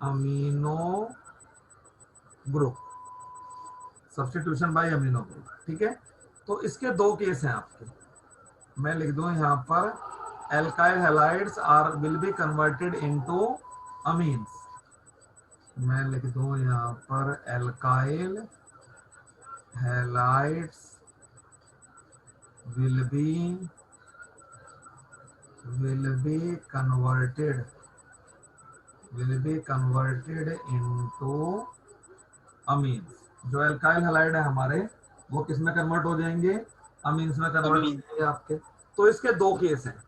amino group. Substitution by amino group, ठीक है। तो इसके दो केस हैं आपके, मैं लिख दूं यहाँ पर, alkyl halides are will be converted into amines. मैं लिख दूं यहाँ पर alkyl halides will be converted into amines। जो एल्काइल हैलाइड है हमारे, वो किस में कन्वर्ट हो जाएंगे, अमीन्स में कन्वर्ट हो अमीन. जाएंगे आपके। तो इसके दो केस हैं।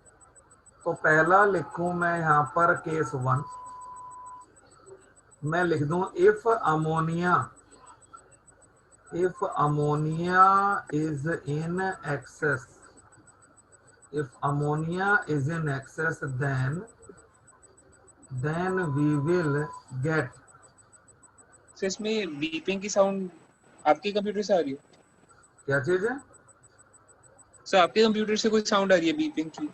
तो पहला लिखूं मैं यहाँ पर केस 1, मैं लिख दूं if ammonia is in access, if ammonia is in excess, then we will get। Sir इसमें बीपिंग की साउंड आपके कंप्यूटर से आ रही है? क्या चीज है? सर आपके कंप्यूटर से कोई साउंड आ रही है बीपिंग की?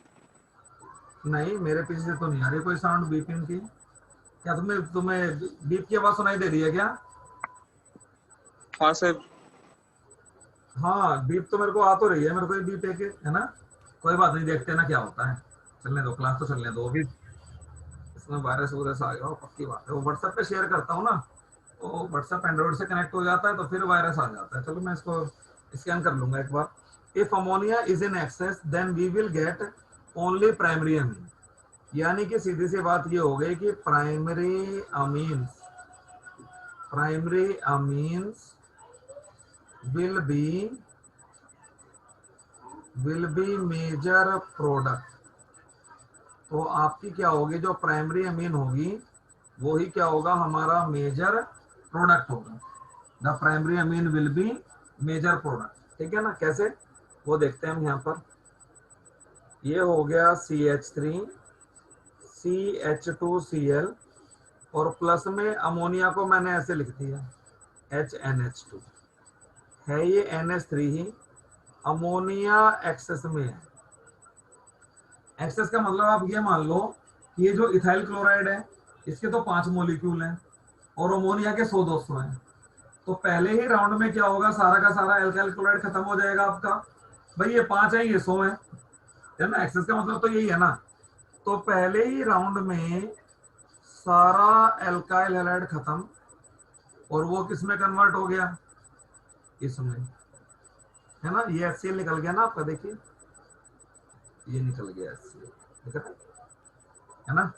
नहीं, मेरे पीछे से तो नहीं आ रही कोई साउंड बीपिंग की। क्या तुम्हें तुम्हें बीप की आवाज सुनाई दे रही है क्या? हाँ सर. हाँ, बीप तो मेरे को आ तो रही है, मेरे को बीप है ना। कोई बात नहीं, देखते हैं ना क्या होता है, चलने दो, क्लास तो चलने दो अभी। इसमें वायरस वगैरह आ गया, पक्की बात है। वो व्हाट्सएप पे शेयर करता हूँ ना, तो व्हाट्सएप एंड्रॉइड से कनेक्ट हो जाता है, तो फिर वायरस आ जाता है। चलो मैं इसको स्कैन कर लूंगा एक बार। If ammonia is in excess then we will get only primary amine, यानी कि सीधी सी बात ये हो गई कि primary amines will be major product. तो आपकी क्या होगी, जो प्राइमरी अमीन होगी वो ही क्या होगा, हमारा मेजर प्रोडक्ट होगा। The primary amine will be major product, ठीक है ना। कैसे, वो देखते हैं हम यहाँ पर। ये हो गया CH3 CH2Cl, और प्लस में अमोनिया को मैंने ऐसे लिख दिया HNH2 है। ये NH3 ही, अमोनिया एक्सेस में है। एक्सेस का मतलब आप ये मान लो कि ये जो इथाइल क्लोराइड है, इसके तो 5 मॉलिक्यूल हैं और अमोनिया के 100-200 हैं। तो पहले ही राउंड में क्या होगा, सारा का सारा एल्काइल क्लोराइड खत्म हो जाएगा आपका। भाई ये 5 है, ये 100 है ना। एक्सेस का मतलब तो यही है ना। तो पहले ही राउंड में सारा एल्काइल हैलाइड खत्म, और वो किस में कन्वर्ट हो गया, इसमें, है ना। ये HCl निकल गया ना आपका, देखिए ये निकल गया HCl, ठीक है ना।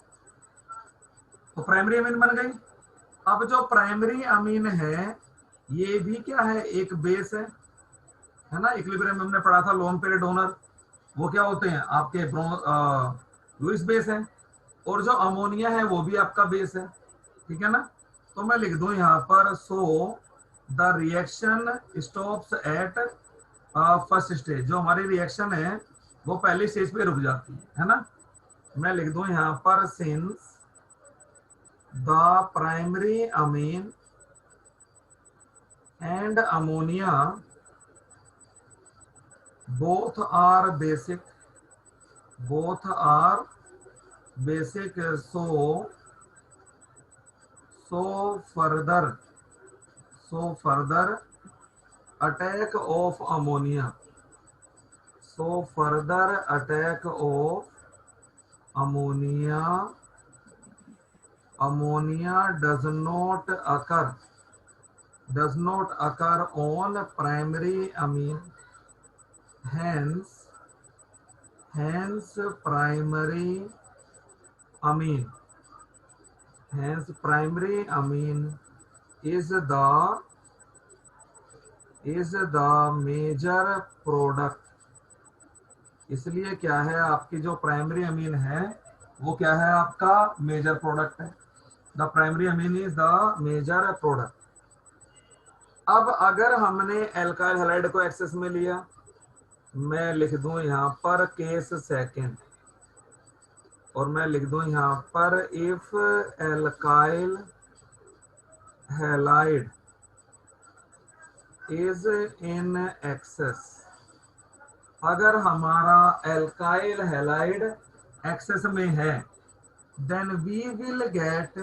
तो प्राइमरी अमीन बन गई। अब जो प्राइमरी अमीन है ये भी क्या है, एक बेस है ना। इक्विलिब्रियम हमने पढ़ा था, लोन पेयर डोनर, वो क्या होते हैं आपके लुईस बेस है। और जो अमोनिया है वो भी आपका बेस है, ठीक है ना। तो मैं लिख दूं यहाँ पर, so the reaction stops at first stage. जो हमारी रिएक्शन है वो पहली स्टेज पे रुक जाती है ना। मैं लिख दूं यहाँ पर, since the primary Amin and ammonia both are basic, so further attack of ammonia, ammonia does not occur on primary amine. Hence primary amine is the major product. इसलिए क्या है, आपकी जो प्राइमरी अमीन है वो क्या है, आपका मेजर प्रोडक्ट है। The primary amine is the major product. अब अगर हमने एल्काइल हैलाइड को एक्सेस में लिया, मैं लिख दूं यहां पर केस सेकंड, और मैं लिख दूं यहां पर, if alkyl halide is in access. अगर हमारा एल्काइल हैलाइड एक्सेस में है, then we will get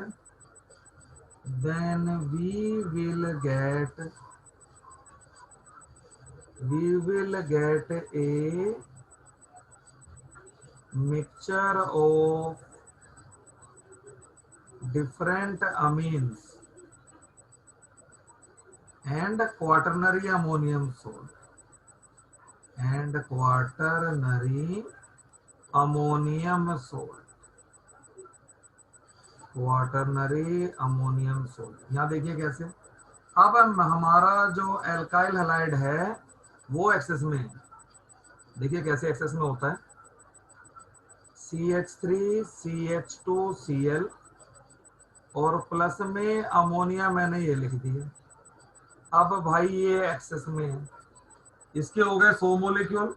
a mixture of different amines and quaternary ammonium salt. यहाँ देखिए कैसे। अब हमारा जो एल्काइल हैलाइड है वो एक्सेस में है, देखिए कैसे एक्सेस में होता है। CH3CH2Cl और प्लस में अमोनिया मैंने ये लिख दिया। अब भाई ये एक्सेस में है, इसके हो गए 100 मोलिक्यूल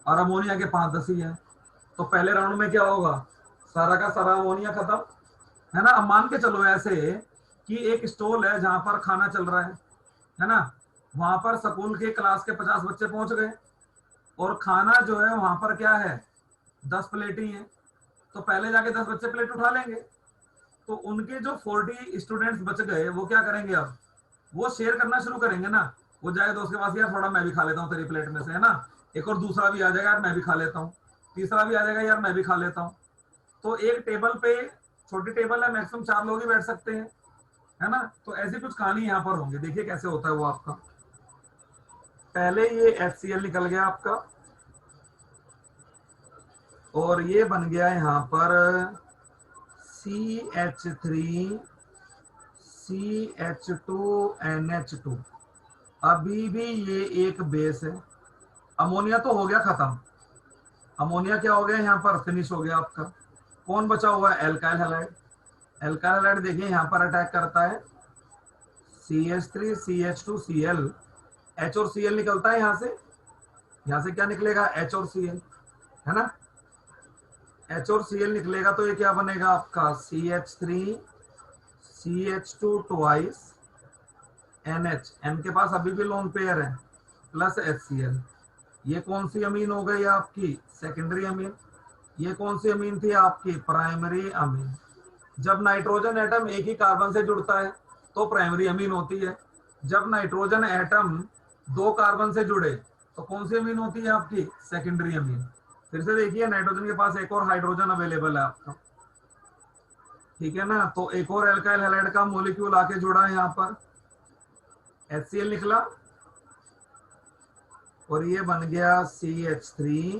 और अमोनिया के 5-10 ही है। तो पहले राउंड में क्या होगा, सारा का सारा अमोनिया खत्म, है ना। अब मान के चलो ऐसे कि एक स्टॉल है जहां पर खाना चल रहा है ना। वहां पर स्कूल के क्लास के 50 बच्चे पहुंच गए और खाना जो है वहां पर क्या है, 10 प्लेट ही है। तो पहले जाके 10 बच्चे प्लेट उठा लेंगे, तो उनके जो 40 स्टूडेंट्स बच गए वो क्या करेंगे, अब वो शेयर करना शुरू करेंगे ना। वो जाएगा दोस्त के पास, यार थोड़ा मैं भी खा लेता हूँ तेरी प्लेट में से, है ना। एक और दूसरा भी आ जाएगा, यार मैं भी खा लेता हूँ। तीसरा भी आ जाएगा, यार मैं भी खा लेता हूँ। तो एक टेबल पे, छोटी टेबल है, मैक्सिमम 4 लोग ही बैठ सकते हैं, है ना। तो ऐसी कुछ कहानी यहाँ पर होंगी। देखिए कैसे होता है वो आपका। पहले ये HCl निकल गया आपका और ये बन गया यहाँ पर CH3CH2NH2। अभी भी ये एक बेस है। अमोनिया तो हो गया खत्म, अमोनिया क्या हो गया यहाँ पर, फिनिश हो गया आपका। कौन बचा हुआ है, एल्काइल हैलाइड। एल्काइल हैलाइड देखिए यहाँ पर अटैक करता है, CH3CH2Cl, H और Cl निकलता है यहाँ से क्या निकलेगा, H और Cl, है ना। H और Cl निकलेगा तो ये क्या बनेगा आपका, CH3CH2 ट्वाइस NH, N के पास अभी भी लोन पेयर है, प्लस HCl। ये कौन सी अमीन हो गई आपकी, सेकेंडरी अमीन। ये कौन सी अमीन थी आपकी, प्राइमरी अमीन। जब नाइट्रोजन एटम एक ही कार्बन से जुड़ता है तो प्राइमरी अमीन होती है। जब नाइट्रोजन एटम 2 कार्बन से जुड़े तो कौन सी अमीन होती है आपकी, सेकेंडरी अमीन। फिर से देखिए, नाइट्रोजन के पास एक और हाइड्रोजन अवेलेबल है आपका, ठीक है ना। तो एक और एल्काइल हैलाइड का मॉलिक्यूल आके जुड़ा है यहाँ पर, HCl निकला और ये बन गया CH3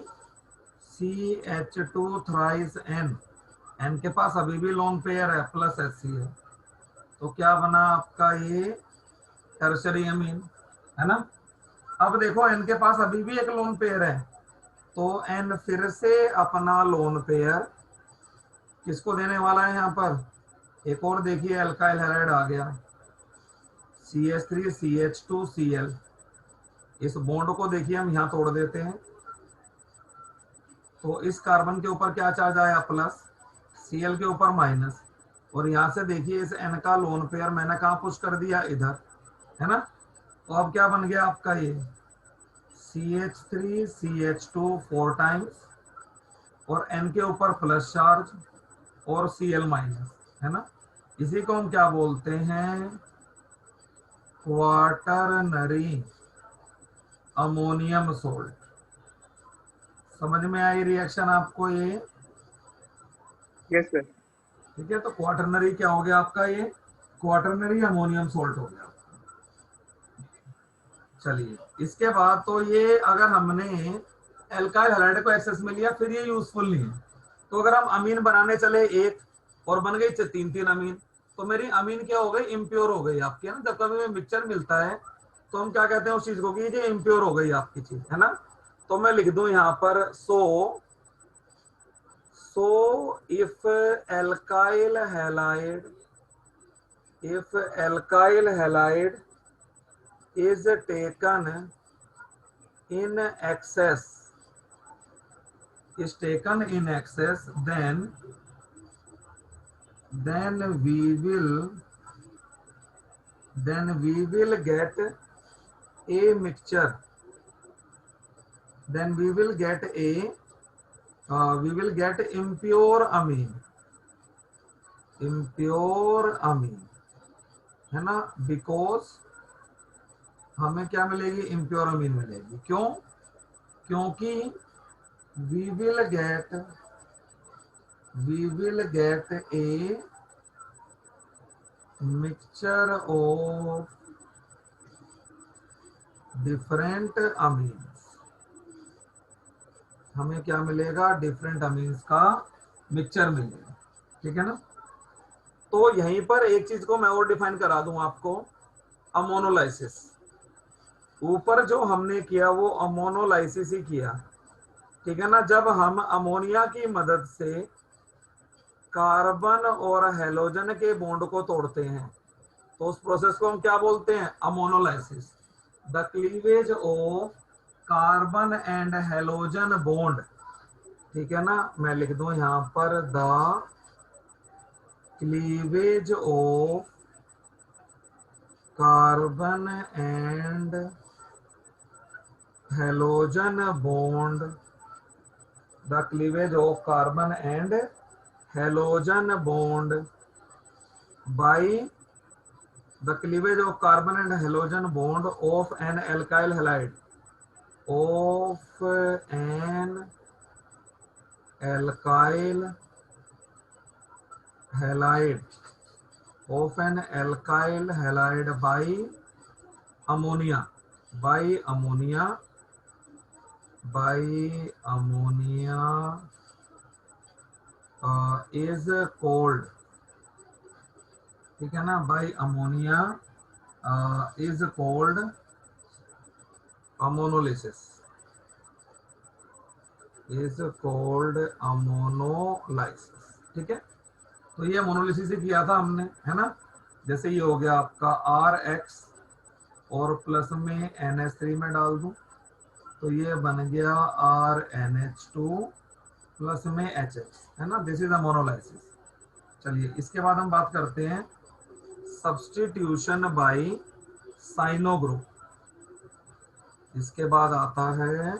CH2 thrice N, N के पास अभी भी लोन पेयर है प्लस Hc है, तो क्या बना आपका ये टर्शरी अमीन, है ना। अब देखो N के पास अभी भी एक लोन पेयर है, तो N फिर से अपना लोन पेयर किसको देने वाला है यहाँ पर, एक और देखिए अल्काइल हैलाइड आ गया CH3 CH2 Cl, इस बॉन्ड को देखिए हम यहाँ तोड़ देते हैं, तो इस कार्बन के ऊपर क्या चार्ज आया प्लस, Cl के ऊपर माइनस, और यहाँ से देखिए इस N का लोन पेयर मैंने कहाँ पुश कर दिया इधर, है ना। तो अब क्या बन गया आपका ये CH3 CH2 4 टाइम्स और N के ऊपर प्लस चार्ज और Cl माइनस, है ना। इसी को हम क्या बोलते हैं, क्वाटरनरी अमोनियम सोल्ट। समझ में आई रिएक्शन आपको ये, यस सर। ठीक है। तो क्वाटरनरी क्या हो गया आपका, ये क्वाटरनरी अमोनियम सोल्ट हो गया। चलिए इसके बाद तो ये अगर हमने एल्काइल हैलाइड को एक्सेस में लिया फिर ये यूजफुल नहीं है, तो अगर हम अमीन बनाने चले एक और बन गई 3 अमीन, तो मेरी अमीन क्या हो गई, इम्प्योर हो गई आपकी, है ना। जब कभी मिक्सचर मिलता है तो हम क्या कहते हैं उस चीज को कि ये इम्प्योर हो गई आपकी चीज, है ना। तो मैं लिख दूं यहाँ पर so if alkyl halide is taken in excess, then we will get a mixture, then we will get impure amine, है ना, बिकॉज हमें क्या मिलेगी, इम्प्योर अमीन मिलेगी। क्यों, क्योंकि we will get a mixture of different amines, हमें क्या मिलेगा, डिफरेंट अमीन्स का मिक्सचर मिलेगा, ठीक है ना। तो यहीं पर एक चीज को मैं और डिफाइन करा दूं आपको, अमोनोलाइसिस। ऊपर जो हमने किया वो अमोनोलाइसिस ही किया, ठीक है ना। जब हम अमोनिया की मदद से कार्बन और हेलोजन के बॉन्ड को तोड़ते हैं तो उस प्रोसेस को हम क्या बोलते हैं, ammonolysis. The cleavage of carbon and halogen bond, ठीक है ना। मैं लिख दूं यहां पर the cleavage of carbon and halogen bond, the cleavage of carbon and halogen bond by the cleavage of carbon and halogen bond of an alkyl halide, by ammonia is called, ठीक है ना, by ammonia is called ammonolysis, ठीक है। तो ये अमोनोलिसिस ही किया था हमने, है ना। जैसे ये हो गया आपका RX और प्लस में NH3 में डाल दूं तो ये बन गया RNH2 प्लस में HX, है ना। This is ammonolysis. चलिए इसके बाद हम बात करते हैं सब्स्टिट्यूशन बाय साइनो ग्रुप। इसके बाद आता है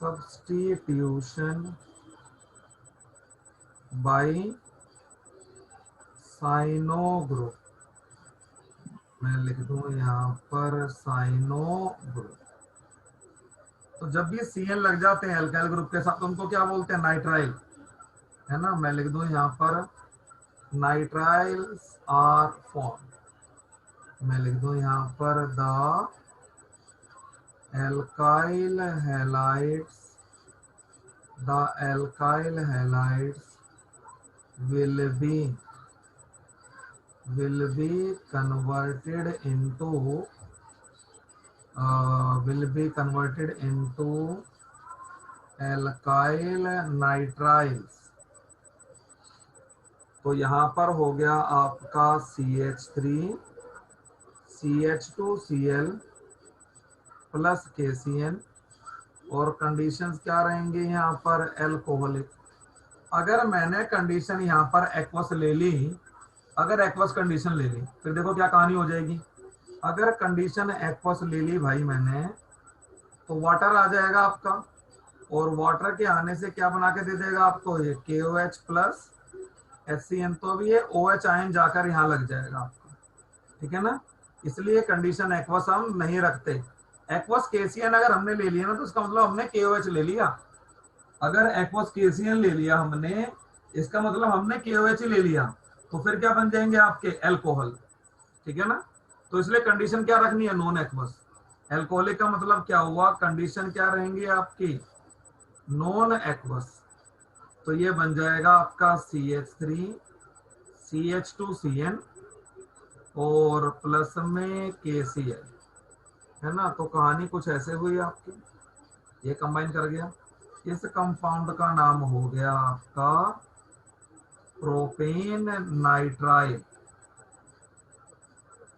सब्स्टिट्यूशन बाय साइनो ग्रुप, मैं लिख दूं यहाँ पर साइनो ग्रुप। तो जब भी Cl लग जाते हैं अल्काइल ग्रुप के साथ तो उनको क्या बोलते हैं, नाइट्राइल, है ना। मैं लिख दूं यहाँ पर नाइट्राइल्स आर फॉर्म, मैं लिख दूं यहाँ पर the alkyl halides the alkyl halides will be converted into alkyl nitriles। तो यहाँ पर हो गया आपका CH3 CH2Cl प्लस KCN, और कंडीशंस क्या रहेंगे यहाँ पर एल्कोहलिक। अगर मैंने कंडीशन यहाँ पर एक्वस ले ली, अगर एक्वस कंडीशन ले ली, फिर देखो क्या कहानी हो जाएगी। अगर कंडीशन एक्वस ले ली भाई मैंने, तो वाटर आ जाएगा आपका, और वाटर के आने से क्या बना के दे देगा आपको, ये KOH प्लस HCN, तो भी ये OH आयन जाकर यहाँ लग जाएगा आपको, ठीक है ना। इसलिए कंडीशन एक्वस हम नहीं रखते। एक्वस KCN अगर हमने ले लिया ना, तो इसका मतलब हमने KOH ले लिया। अगर एक्वस KCN ले लिया हमने, इसका मतलब हमने KOH ले लिया, तो फिर क्या बन जाएंगे आपके एल्कोहल, ठीक है ना। तो इसलिए कंडीशन क्या रखनी है, नॉन एक्वस। एल्कोहलिक का मतलब क्या हुआ, कंडीशन क्या रहेंगी आपकी, नॉन एक्वस। तो ये बन जाएगा आपका CH3 CH2CN और प्लस में KCl, है ना। तो कहानी कुछ ऐसे हुई आपकी, ये कंबाइन कर गया। इस कंपाउंड का नाम हो गया आपका प्रोपेन नाइट्राइल।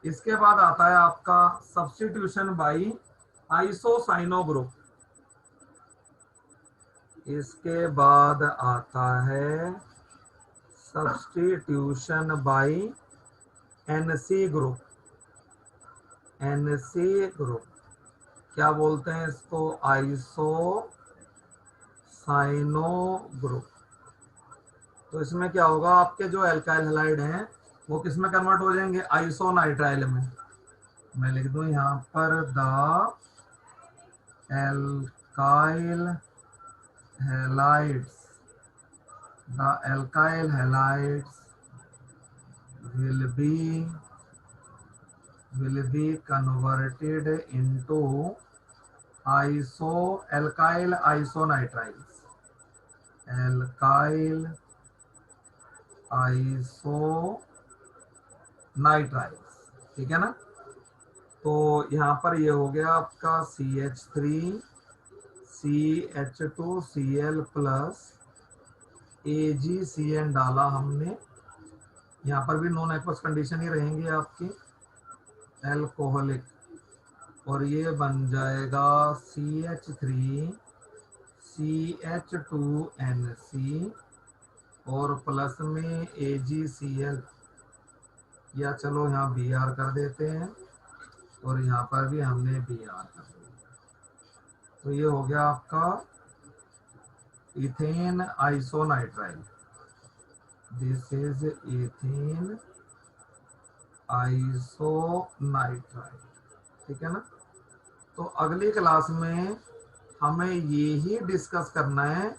इसके बाद आता है आपका सब्स्टिट्यूशन बाई आइसोसाइनो ग्रुप। इसके बाद आता है substitution by NC group. NC group क्या बोलते हैं इसको, आइसोसाइनो ग्रुप। तो इसमें क्या होगा, आपके जो एल्काइल हैलाइड हैं वो किस में कन्वर्ट हो जाएंगे, आइसोनाइट्राइल में। मैं लिख दूं यहाँ पर the alkyl halides will be converted into alkyl isonitriles, ठीक है ना। तो यहाँ पर ये हो गया आपका CH3 CH2Cl प्लस AgCN डाला हमने, यहाँ पर भी नॉन एक्वस कंडीशन ही रहेंगी आपकी, एल्कोहलिक, और ये बन जाएगा CH3 CH2NC और प्लस में AgCl, या चलो यहाँ Br कर देते हैं, और यहाँ पर भी हमने Br कर दिया। तो ये हो गया आपका इथेन आइसोनाइट्राइल। दिस इज इथेन आइसोनाइट्राइल, ठीक है ना। तो अगली क्लास में हमें ये ही डिस्कस करना है